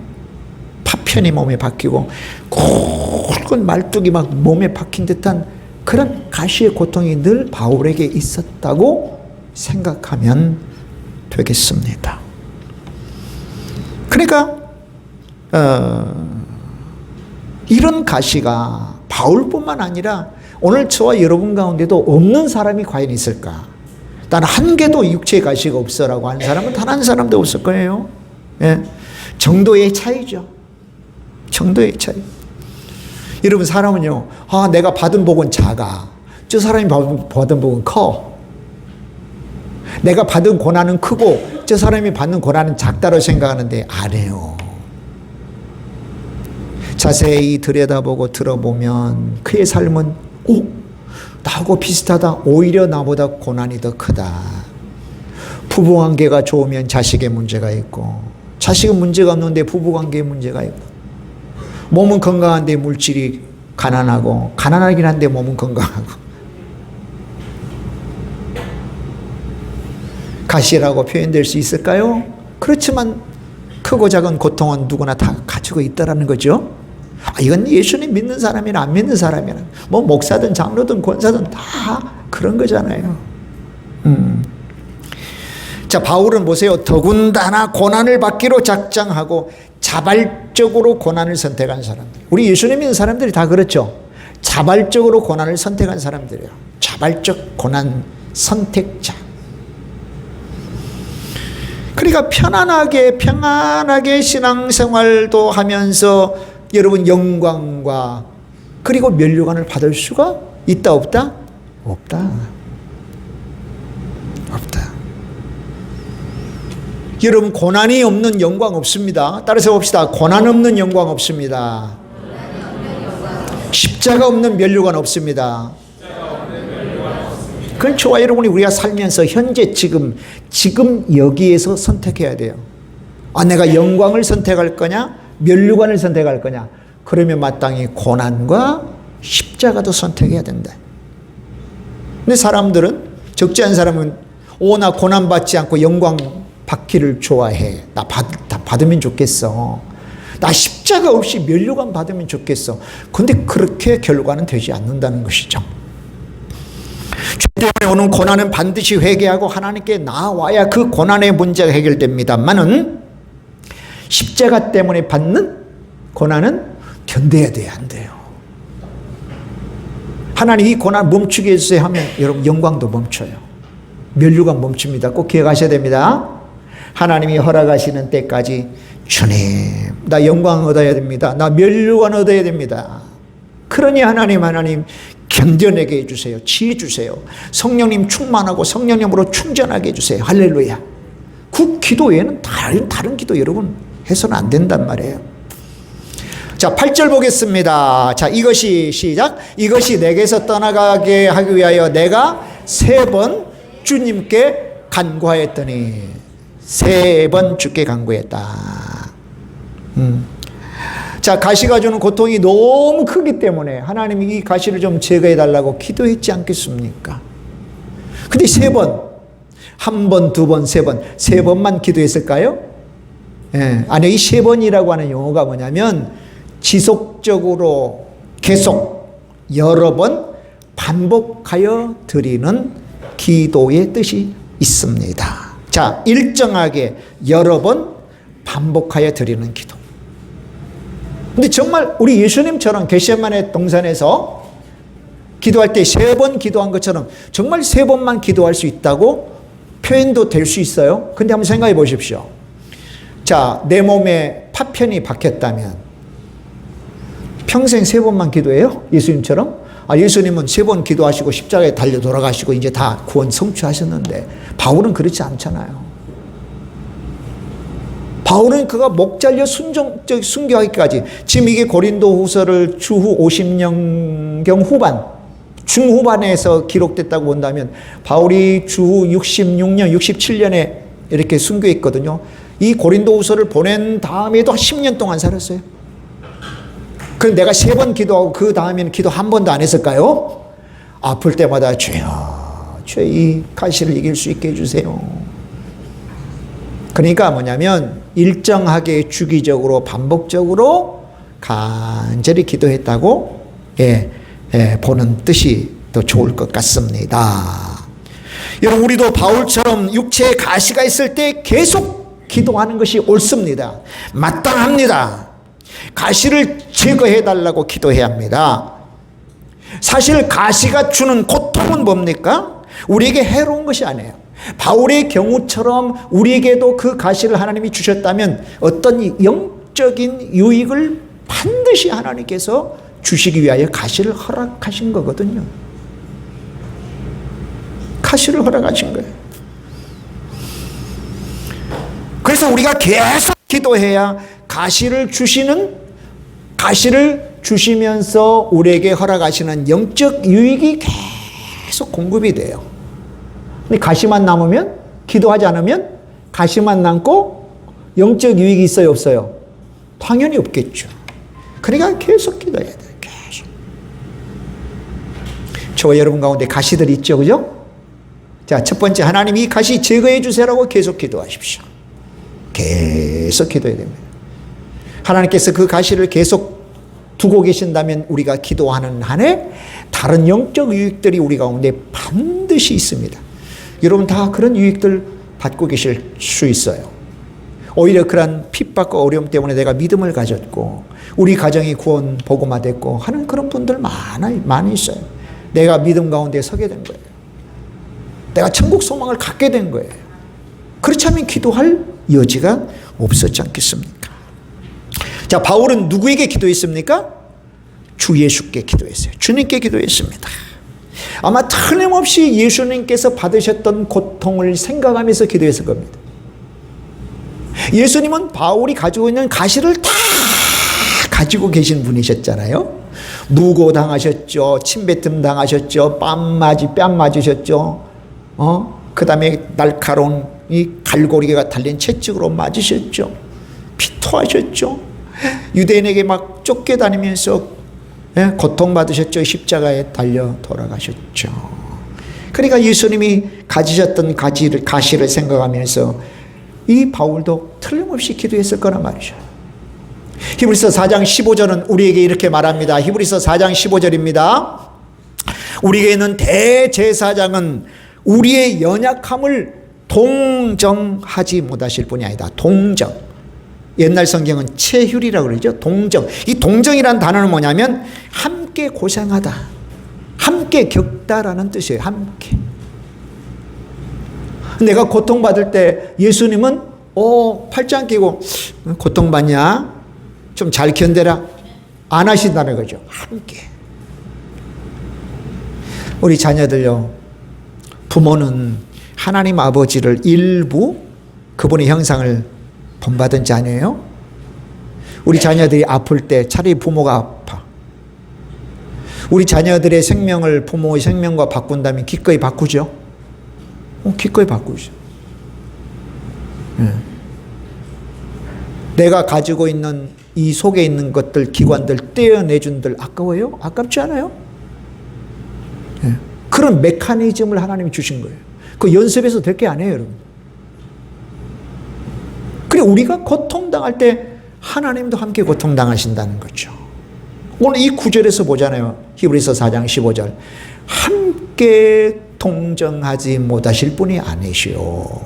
A: 파편이 몸에 박히고 굵은 말뚝이 막 몸에 박힌 듯한 그런 가시의 고통이 늘 바울에게 있었다고 생각하면 되겠습니다. 그러니까 이런 가시가 바울뿐만 아니라 오늘 저와 여러분 가운데도 없는 사람이 과연 있을까? 단 한 개도 육체의 가시가 없어라고 하는 사람은 단 한 사람도 없을 거예요. 예. 정도의 차이죠. 정도의 차이. 여러분 사람은요. 내가 받은 복은 작아. 저 사람이 받은 복은 커. 내가 받은 고난은 크고 저 사람이 받는 고난은 작다고 생각하는데 안 해요. 자세히 들여다보고 들어보면 그의 삶은 나하고 비슷하다. 오히려 나보다 고난이 더 크다. 부부관계가 좋으면 자식의 문제가 있고 자식은 문제가 없는데 부부관계에 문제가 있고 몸은 건강한데 물질이 가난하고 가난하긴 한데 몸은 건강하고 가시라고 표현될 수 있을까요? 그렇지만 크고 작은 고통은 누구나 다 가지고 있다라는 거죠. 이건 예수님 믿는 사람이나 안 믿는 사람이나 뭐 목사든 장로든 권사든 다 그런 거잖아요. 자, 바울은 보세요. 더군다나 고난을 받기로 작정하고 자발적으로 고난을 선택한 사람들. 우리 예수님 믿는 사람들이 다 그렇죠. 자발적으로 고난을 선택한 사람들이에요. 자발적 고난 선택자. 그러니까 평안하게 신앙생활도 하면서 여러분 영광과 그리고 면류관을 받을 수가 있다 없다? 없다. 없다. 여러분 고난이 없는 영광 없습니다. 따라서 봅시다. 고난 없는 영광 없습니다. 십자가 없는 면류관 없습니다. 그건 저와 여러분이 우리가 살면서 현재 지금 여기에서 선택해야 돼요. 내가 영광을 선택할 거냐? 면류관을 선택할 거냐? 그러면 마땅히 고난과 십자가도 선택해야 된다. 근데 사람들은 적지 않은 사람은 나 고난 받지 않고 영광 받기를 좋아해. 나 받으면 좋겠어. 나 십자가 없이 면류관 받으면 좋겠어. 근데 그렇게 결과는 되지 않는다는 것이죠. 죄 때문에 오는 고난은 반드시 회개하고 하나님께 나와야 그 고난의 문제가 해결됩니다만은 십자가 때문에 받는 고난은 견뎌야 돼요, 안 돼요. 하나님 이 고난 멈추게 해주세요 하면 여러분 영광도 멈춰요. 면류관 멈춥니다. 꼭 기억하셔야 됩니다. 하나님이 허락하시는 때까지 주님, 나 영광 얻어야 됩니다. 나 면류관 얻어야 됩니다. 그러니 하나님 견뎌내게 해주세요. 지혜 주세요. 성령님 충만하고 성령님으로 충전하게 해주세요. 할렐루야. 그 기도 외에는 다른 기도 여러분 해서는 안 된단 말이에요. 자, 8절 보겠습니다. 자, 이것이 시작. 이것이 내게서 떠나가게 하기 위하여 내가 3번 주님께 간구하였더니 3번 주께 간구했다. 자, 가시가 주는 고통이 너무 크기 때문에 하나님이 이 가시를 좀 제거해 달라고 기도했지 않겠습니까? 근데 3번, 1번, 2번, 3번, 3번만 기도했을까요? 예, 아니, 이 3번이라고 하는 용어가 뭐냐면 지속적으로 계속 여러 번 반복하여 드리는 기도의 뜻이 있습니다. 자, 일정하게 여러 번 반복하여 드리는 기도. 근데 정말 우리 예수님처럼 겟세마네 동산에서 기도할 때 3번 기도한 것처럼 정말 3번만 기도할 수 있다고 표현도 될 수 있어요. 근데 한번 생각해 보십시오. 자, 내 몸에 파편이 박혔다면 평생 3번만 기도해요? 예수님처럼? 예수님은 3번 기도하시고 십자가에 달려 돌아가시고 이제 다 구원 성취하셨는데 바울은 그렇지 않잖아요. 바울은 그가 목 잘려 순교하기까지, 지금 이게 고린도후서를 주후 50년경 후반, 중후반에서 기록됐다고 본다면 바울이 주후 66년, 67년에 이렇게 순교했거든요. 이 고린도후서를 보낸 다음에도 10년 동안 살았어요. 그럼 내가 3번 기도하고 그 다음에는 기도 한 번도 안 했을까요? 아플 때마다 주여, 주여 이 가시를 이길 수 있게 해주세요. 그러니까 뭐냐면 일정하게 주기적으로 반복적으로 간절히 기도했다고 보는 뜻이 더 좋을 것 같습니다. 여러분, 우리도 바울처럼 육체에 가시가 있을 때 계속 기도하는 것이 옳습니다. 마땅합니다. 가시를 제거해 달라고 기도해야 합니다. 사실 가시가 주는 고통은 뭡니까? 우리에게 해로운 것이 아니에요. 바울의 경우처럼 우리에게도 그 가시를 하나님이 주셨다면 어떤 영적인 유익을 반드시 하나님께서 주시기 위하여 가시를 허락하신 거거든요. 가시를 허락하신 거예요. 그래서 우리가 계속 기도해야 가시를 주시면서 우리에게 허락하시는 영적 유익이 계속 공급이 돼요. 근데 가시만 남으면, 기도하지 않으면 가시만 남고 영적 유익이 있어요, 없어요? 당연히 없겠죠. 그러니까 계속 기도해야 돼요. 계속. 저와 여러분 가운데 가시들이 있죠, 그죠? 자, 첫 번째, 하나님 이 가시 제거해 주세요라고 계속 기도하십시오. 계속 기도해야 됩니다. 하나님께서 그 가시를 계속 두고 계신다면 우리가 기도하는 한해 다른 영적 유익들이 우리 가운데 반드시 있습니다. 여러분 다 그런 유익들 받고 계실 수 있어요. 오히려 그런 핍박과 어려움 때문에 내가 믿음을 가졌고 우리 가정이 구원 복음화됐고 하는 그런 분들 많이 있어요. 내가 믿음 가운데 서게 된 거예요. 내가 천국 소망을 갖게 된 거예요. 그렇지 않으면 기도할 여지가 없었지 않겠습니까? 자, 바울은 누구에게 기도했습니까? 주 예수께 기도했어요. 주님께 기도했습니다. 아마 틀림없이 예수님께서 받으셨던 고통을 생각하면서 기도했을 겁니다. 예수님은 바울이 가지고 있는 가시를 다 가지고 계신 분이셨잖아요. 무고 당하셨죠. 침뱉음 당하셨죠. 뺨 맞으셨죠. 그 다음에 날카로운 이 갈고리가 달린 채찍으로 맞으셨죠. 피토하셨죠. 유대인에게 막 쫓겨다니면서 고통받으셨죠. 십자가에 달려 돌아가셨죠. 그러니까 예수님이 가지셨던 가시를 생각하면서 이 바울도 틀림없이 기도했을 거란 말이죠. 히브리서 4장 15절은 우리에게 이렇게 말합니다. 히브리서 4장 15절입니다. 우리에게 있는 대제사장은 우리의 연약함을 동정하지 못하실 분이 아니다. 동정. 옛날 성경은 체휼이라고 그러죠. 동정. 이 동정이란 단어는 뭐냐면 함께 고생하다, 함께 겪다라는 뜻이에요. 함께. 내가 고통받을 때 예수님은 팔짱 끼고 고통받냐? 좀 잘 견뎌라. 안 하신다는 거죠. 함께. 우리 자녀들요. 부모는 하나님 아버지를 일부 그분의 형상을 본받은 자녀예요. 우리 자녀들이 아플 때 차라리 부모가 아파. 우리 자녀들의 생명을 부모의 생명과 바꾼다면 기꺼이 바꾸죠. 기꺼이 바꾸죠. 내가 가지고 있는 이 속에 있는 것들, 기관들 떼어내준들 아까워요? 아깝지 않아요? 그런 메커니즘을 하나님이 주신 거예요. 그 연습해서 될 게 아니에요, 여러분. 그래, 우리가 고통당할 때 하나님도 함께 고통당하신다는 거죠. 오늘 이 구절에서 보잖아요. 히브리서 4장 15절. 함께 동정하지 못하실 분이 아니시오.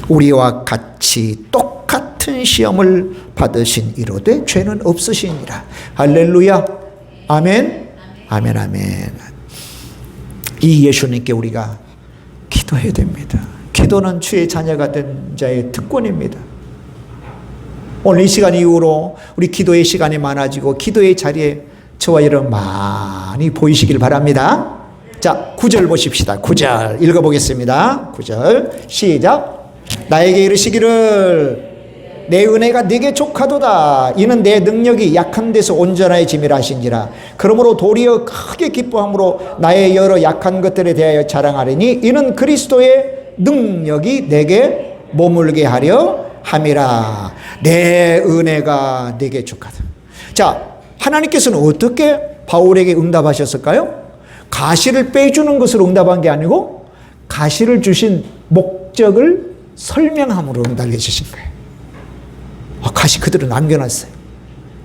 A: 우리와 같이 똑같은 시험을 받으신 이로되 죄는 없으시니라. 할렐루야. 아멘. 아멘, 아멘. 이 예수님께 우리가 기도해야 됩니다. 기도는 주의 자녀가 된 자의 특권입니다. 오늘 이 시간 이후로 우리 기도의 시간이 많아지고 기도의 자리에 저와 여러분 많이 보이시길 바랍니다. 자, 9절 보십시다. 9절 읽어보겠습니다. 9절 시작. 나에게 이르시기를 내 은혜가 네게 족하도다. 이는 내 능력이 약한 데서 온전해짐이라 하신지라. 그러므로 도리어 크게 기뻐함으로 나의 여러 약한 것들에 대하여 자랑하리니 이는 그리스도의 능력이 내게 머물게 하려 함이라. 내 은혜가 네게 족하다. 자, 하나님께서는 어떻게 바울에게 응답하셨을까요? 가시를 빼주는 것으로 응답한 게 아니고 가시를 주신 목적을 설명함으로 응답해 주신 거예요. 가시 그대로 남겨놨어요.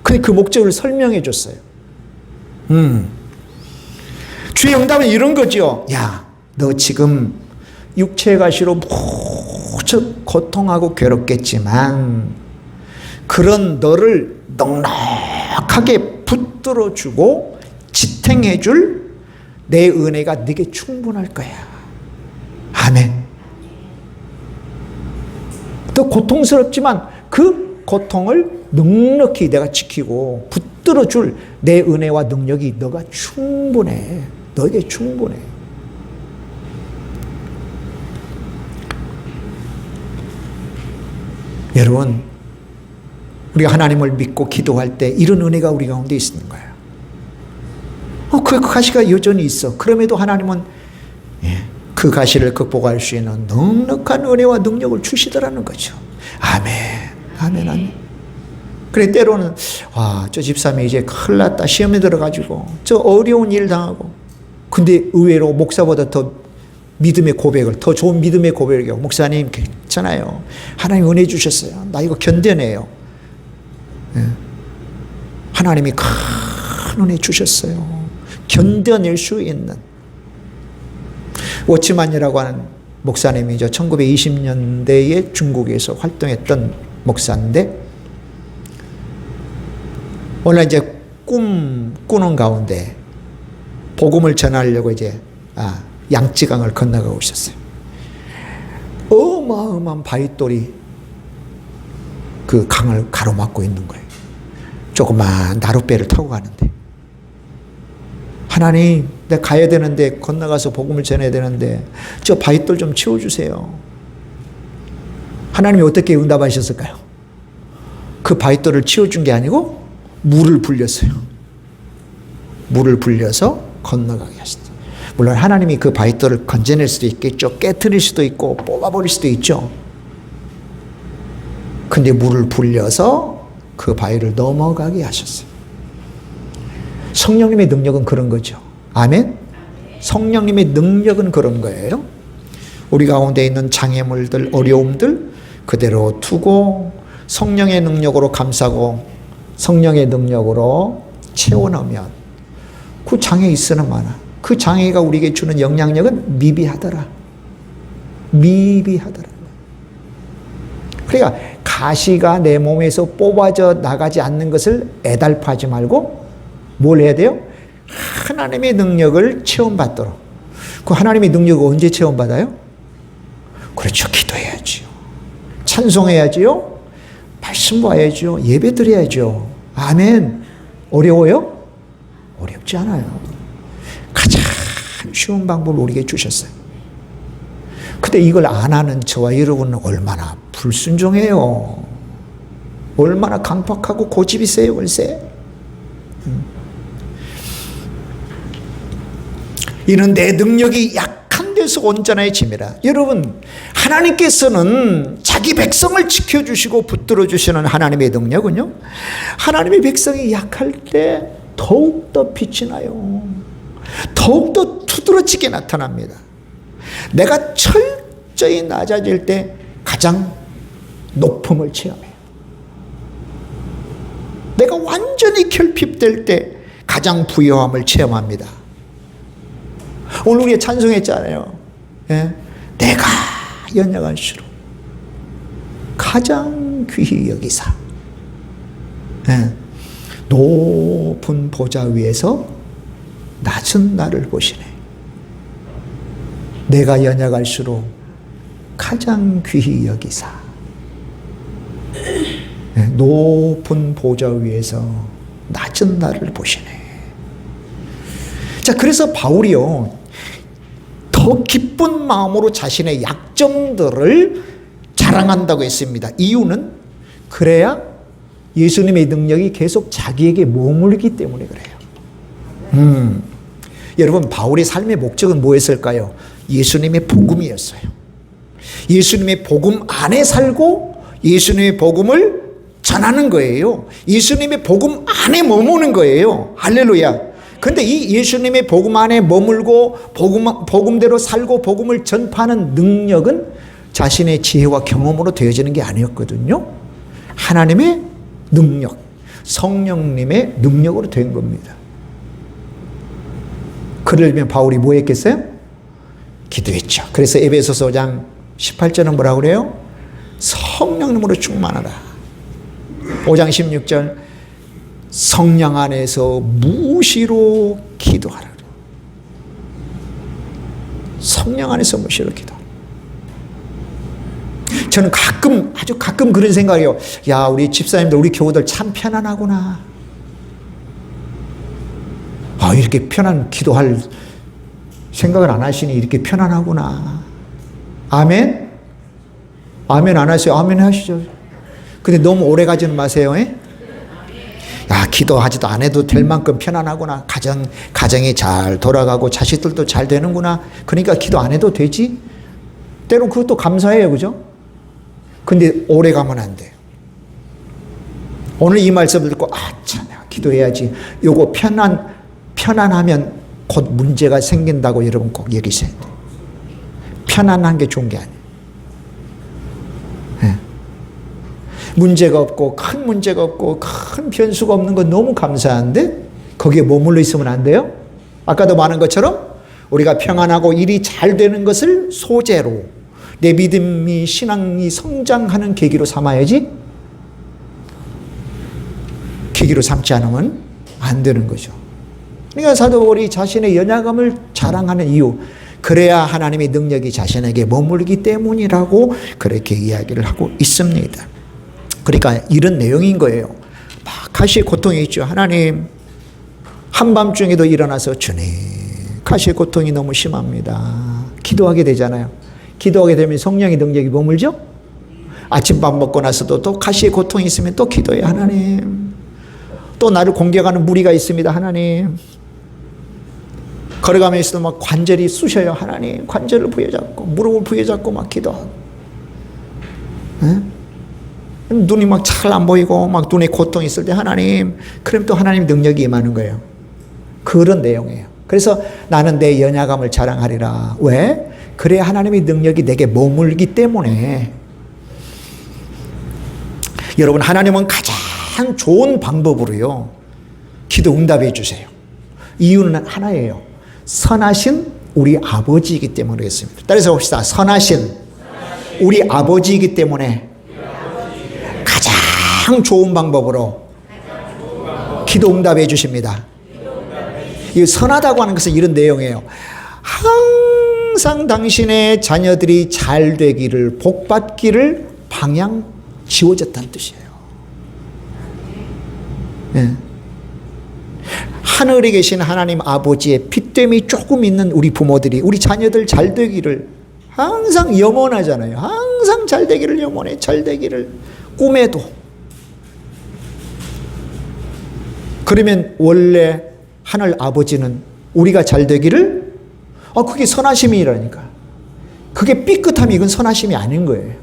A: 근데 그 목적을 설명해 줬어요. 주의 응답은 이런 거죠. 야, 너 지금 육체의 가시로 무척 고통하고 괴롭겠지만 그런 너를 넉넉하게 붙들어주고 지탱해줄 내 은혜가 네게 충분할 거야. 아멘. 또 고통스럽지만 그 고통을 넉넉히 내가 지키고 붙들어줄 내 은혜와 능력이 너가 충분해. 너에게 충분해. 여러분, 우리가 하나님을 믿고 기도할 때 이런 은혜가 우리 가운데 있는 거예요. 그 가시가 여전히 있어. 그럼에도 하나님은 그 가시를 극복할 수 있는 넉넉한 은혜와 능력을 주시더라는 거죠. 아멘, 아멘, 아멘. 그래, 때로는 저 집사람이 이제 큰일 났다. 시험에 들어가지고 저 어려운 일 당하고. 근데 의외로 목사보다 더 믿음의 고백을, 더 좋은 믿음의 고백을 하고, 목사님 괜찮아요. 하나님 은혜 주셨어요. 나 이거 견뎌내요. 하나님이 큰 은혜 주셨어요. 견뎌낼 수 있는. 워치만이라고 하는 목사님이죠. 1920년대에 중국에서 활동했던 목사인데, 오늘 이제 꾸는 가운데 복음을 전하려고 이제 양쯔강을 건너가고 있었어요. 어마어마한 바위돌이 그 강을 가로막고 있는 거예요. 조그만 나룻배를 타고 가는데, 하나님, 내가 가야 되는데, 건너가서 복음을 전해야 되는데 저 바위돌 좀 치워주세요. 하나님이 어떻게 응답하셨을까요? 그 바위돌을 치워준 게 아니고 물을 불렸어요. 물을 불려서 건너가게 하셨어요. 물론 하나님이 그 바위돌을 건져낼 수도 있겠죠. 깨트릴 수도 있고 뽑아버릴 수도 있죠. 근데 물을 불려서 그 바위를 넘어가게 하셨어요. 성령님의 능력은 그런 거죠. 아멘? 성령님의 능력은 그런 거예요. 우리 가운데 있는 장애물들, 어려움들 그대로 두고 성령의 능력으로 감싸고 성령의 능력으로 채워넣으면 그 장애 있으나 마나 그 장애가 우리에게 주는 영향력은 미비하더라. 미비하더라. 그러니까 가시가 내 몸에서 뽑아져 나가지 않는 것을 애달파하지 말고 뭘 해야 돼요? 하나님의 능력을 체험받도록. 그 하나님의 능력을 언제 체험받아요? 그렇죠. 기도해야지요. 찬송해야지요. 말씀 봐야지요. 예배 드려야죠. 아멘. 어려워요? 어렵지 않아요. 가장 쉬운 방법을 우리에게 주셨어요. 근데 이걸 안 하는 저와 여러분은 얼마나 불순종해요. 얼마나 강박하고 고집이 세요, 글쎄. 이는 내 능력이 약한 데서 온전해짐이라. 여러분, 하나님께서는 자기 백성을 지켜주시고 붙들어주시는 하나님의 능력은요, 하나님의 백성이 약할 때 더욱더 빛이 나요. 더욱더 두드러지게 나타납니다. 내가 철저히 낮아질 때 가장 높음을 체험해요. 내가 완전히 결핍될 때 가장 부요함을 체험합니다. 오늘 우리가 찬송했잖아요. 예? 내가 연약할수록 가장 귀히 여기사 높은 보좌 위에서 낮은 나를 보시네. 내가 연약할수록 가장 귀히 여기사 높은 보좌 위에서 낮은 나를 보시네. 자, 그래서 바울이요, 더 기쁜 마음으로 자신의 약점들을 자랑한다고 했습니다. 이유는 그래야 예수님의 능력이 계속 자기에게 머물기 때문에 그래요. 여러분, 바울의 삶의 목적은 뭐였을까요? 예수님의 복음이었어요. 예수님의 복음 안에 살고 예수님의 복음을 전하는 거예요. 예수님의 복음 안에 머무는 거예요. 할렐루야. 근데 이 예수님의 복음 안에 머물고 복음대로 살고 복음을 전파하는 능력은 자신의 지혜와 경험으로 되어지는 게 아니었거든요. 하나님의 능력, 성령님의 능력으로 된 겁니다. 그러려면 바울이 뭐 했겠어요? 기도했죠. 그래서 에베소서 5장 18절은 뭐라고 그래요? 성령님으로 충만하라. 5장 16절 성령 안에서 무시로 기도하라. 성령 안에서 무시로 기도하라. 저는 아주 가끔 그런 생각이에요. 야, 우리 집사님들, 우리 교우들 참 편안하구나. 이렇게 편한 기도할 생각을 안 하시니 이렇게 편안하구나. 아멘? 아멘 안 하세요? 아멘 하시죠. 근데 너무 오래 가지는 마세요. 야, 기도하지도 안 해도 될 만큼 편안하구나. 가정이 잘 돌아가고 자식들도 잘 되는구나. 그러니까 기도 안 해도 되지. 때론 그것도 감사해요. 그죠? 근데 오래 가면 안 돼요. 오늘 이 말씀을 듣고 참 내가 기도해야지. 요거 편안하면 곧 문제가 생긴다고 여러분 꼭 여기셔야 돼요. 편안한 게 좋은 게 아니에요. 문제가 없고 큰 문제가 없고 큰 변수가 없는 건 너무 감사한데 거기에 머물러 있으면 안 돼요. 아까도 말한 것처럼 우리가 평안하고 일이 잘 되는 것을 소재로 내 믿음이 신앙이 성장하는 계기로 삼아야지, 계기로 삼지 않으면 안 되는 거죠. 그러니까 사도 바울이 자신의 연약함을 자랑하는 이유, 그래야 하나님의 능력이 자신에게 머물기 때문이라고 그렇게 이야기를 하고 있습니다. 그러니까 이런 내용인 거예요. 가시의 고통이 있죠. 하나님, 한밤중에도 일어나서 주님, 가시의 고통이 너무 심합니다. 기도하게 되잖아요. 기도하게 되면 성령의 능력이 머물죠. 아침밥 먹고 나서도 또 가시의 고통이 있으면 또 기도해요. 하나님, 또 나를 공격하는 무리가 있습니다. 하나님, 걸어가면서도 막 관절이 쑤셔요. 하나님, 관절을 부여잡고 무릎을 부여잡고 막 기도하고, 눈이 막 잘 안 보이고 막 눈에 고통이 있을 때 하나님, 그럼 또 하나님 능력이 임하는 거예요. 그런 내용이에요. 그래서 나는 내 연약함을 자랑하리라. 왜? 그래야 하나님의 능력이 내게 머물기 때문에. 여러분, 하나님은 가장 좋은 방법으로요, 기도 응답해 주세요. 이유는 하나예요. 선하신 우리 아버지이기 때문에 그렇습니다. 따라서 봅시다. 선하신 우리 아버지이기 때문에 가장 좋은 방법으로 기도 응답해 주십니다. 이 선하다고 하는 것은 이런 내용이에요. 항상 당신의 자녀들이 잘 되기를, 복 받기를 방향 지워졌다는 뜻이에요. 네. 하늘에 계신 하나님 아버지의 핏됨이 조금 있는 우리 부모들이 우리 자녀들 잘 되기를 항상 염원하잖아요. 항상 잘 되기를 염원해. 잘 되기를 꿈에도. 그러면 원래 하늘 아버지는 우리가 잘 되기를, 그게 선하심이라니까. 그게 삐끗함이, 이건 선하심이 아닌 거예요.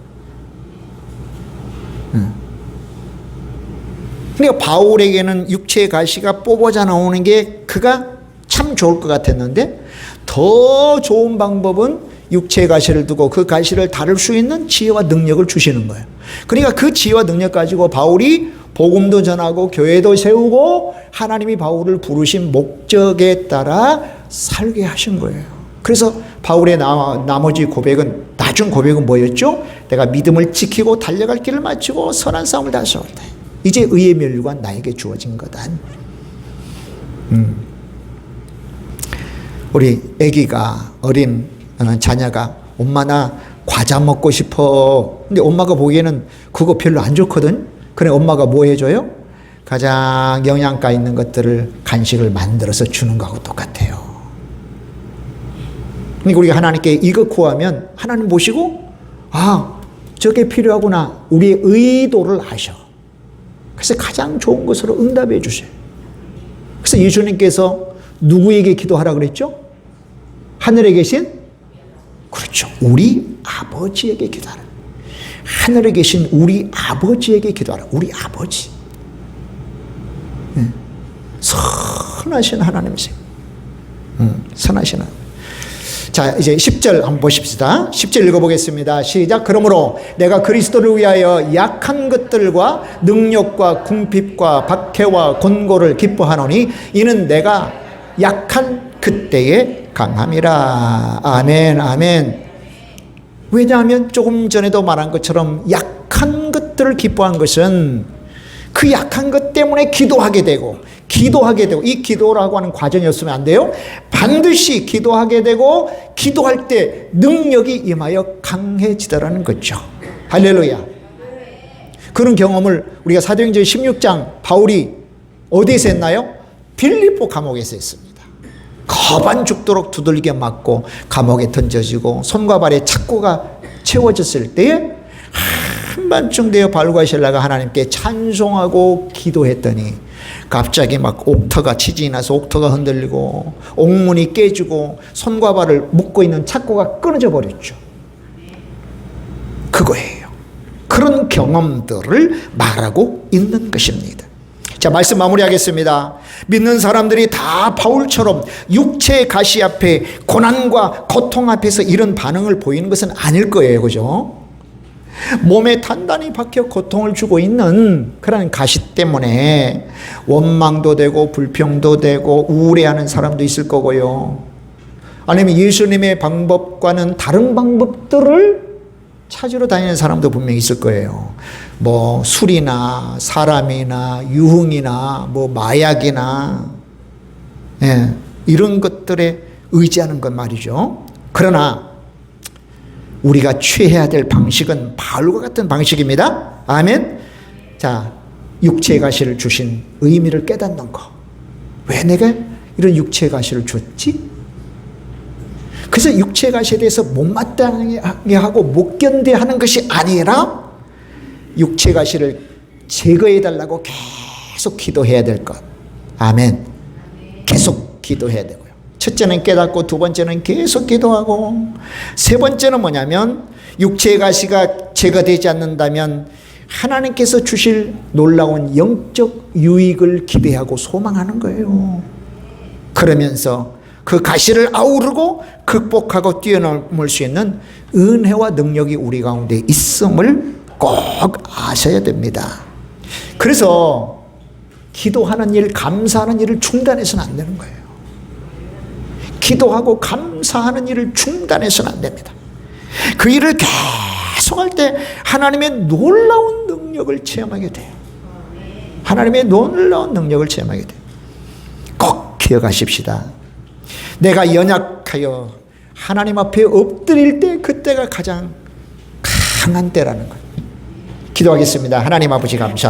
A: 그러니까 바울에게는 육체의 가시가 뽑아져 나오는 게 그가 참 좋을 것 같았는데, 더 좋은 방법은 육체의 가시를 두고 그 가시를 다룰 수 있는 지혜와 능력을 주시는 거예요. 그러니까 그 지혜와 능력 가지고 바울이 복음도 전하고 교회도 세우고 하나님이 바울을 부르신 목적에 따라 살게 하신 거예요. 그래서 바울의 나머지 고백은, 나중 고백은 뭐였죠? 내가 믿음을 지키고 달려갈 길을 마치고 선한 싸움을 다하셨다. 이제 의의 멸류관 나에게 주어진 거다. 우리 아기가, 어린 자녀가 엄마 나 과자 먹고 싶어. 근데 엄마가 보기에는 그거 별로 안 좋거든. 그래 엄마가 뭐 해줘요? 가장 영양가 있는 것들을 간식을 만들어서 주는 거하고 똑같아요. 그러니까 우리가 하나님께 이거 구하면 하나님 보시고 저게 필요하구나. 우리의 의도를 아셔. 그래서 가장 좋은 것으로 응답해 주세요. 그래서 예수님께서 누구에게 기도하라 그랬죠? 하늘에 계신, 그렇죠, 우리 아버지에게 기도하라. 하늘에 계신 우리 아버지에게 기도하라. 우리 아버지. 선하신 하나님이세요. 선하신 하나님. 자, 이제 10절 한번 보십시다. 10절 읽어보겠습니다. 시작. 그러므로 내가 그리스도를 위하여 약한 것들과 능력과 궁핍과 박해와 곤고를 기뻐하노니 이는 내가 약한 그때에 강함이라. 아멘, 아멘. 왜냐하면 조금 전에도 말한 것처럼 약한 것들을 기뻐한 것은 그 약한 것 때문에 기도하게 되고 이 기도라고 하는 과정이 없으면 안 돼요. 반드시 기도하게 되고 기도할 때 능력이 임하여 강해지더라는 거죠. 할렐루야. 그런 경험을 우리가 사도행전 16장 바울이 어디에서 했나요? 빌립보 감옥에서 했습니다. 거반 죽도록 두들겨 맞고 감옥에 던져지고 손과 발에 착고가 채워졌을 때에 한밤중 되어 바울과 실라가 하나님께 찬송하고 기도했더니 갑자기 막 옥터가 지진이 나서 옥터가 흔들리고 옥문이 깨지고 손과 발을 묶고 있는 착고가 끊어져 버렸죠. 그거예요. 그런 경험들을 말하고 있는 것입니다. 자, 말씀 마무리하겠습니다. 믿는 사람들이 다 바울처럼 육체의 가시 앞에 고난과 고통 앞에서 이런 반응을 보이는 것은 아닐 거예요. 그죠? 몸에 단단히 박혀 고통을 주고 있는 그런 가시 때문에 원망도 되고 불평도 되고 우울해하는 사람도 있을 거고요. 아니면 예수님의 방법과는 다른 방법들을 찾으러 다니는 사람도 분명히 있을 거예요. 뭐 술이나 사람이나 유흥이나 뭐 마약이나 이런 것들에 의지하는 것 말이죠. 그러나 우리가 취해야 될 방식은 바울과 같은 방식입니다. 아멘. 자, 육체의 가시를 주신 의미를 깨닫는 거. 왜 내가 이런 육체의 가시를 줬지? 그래서 육체의 가시에 대해서 못마땅해 하고 못 견뎌하는 것이 아니라 육체의 가시를 제거해 달라고 계속 기도해야 될 것. 아멘. 계속 기도해야 되고요. 첫째는 깨닫고 두 번째는 계속 기도하고 세 번째는 뭐냐면 육체의 가시가 제거되지 않는다면 하나님께서 주실 놀라운 영적 유익을 기대하고 소망하는 거예요. 그러면서 그 가시를 아우르고 극복하고 뛰어넘을 수 있는 은혜와 능력이 우리 가운데 있음을 꼭 아셔야 됩니다. 그래서 기도하는 일, 감사하는 일을 중단해서는 안 되는 거예요. 기도하고 감사하는 일을 중단해서는 안 됩니다. 그 일을 계속할 때 하나님의 놀라운 능력을 체험하게 돼요. 하나님의 놀라운 능력을 체험하게 돼요. 꼭 기억하십시다. 내가 연약하여 하나님 앞에 엎드릴 때 그때가 가장 강한 때라는 것. 기도하겠습니다. 하나님 아버지 감사합니다.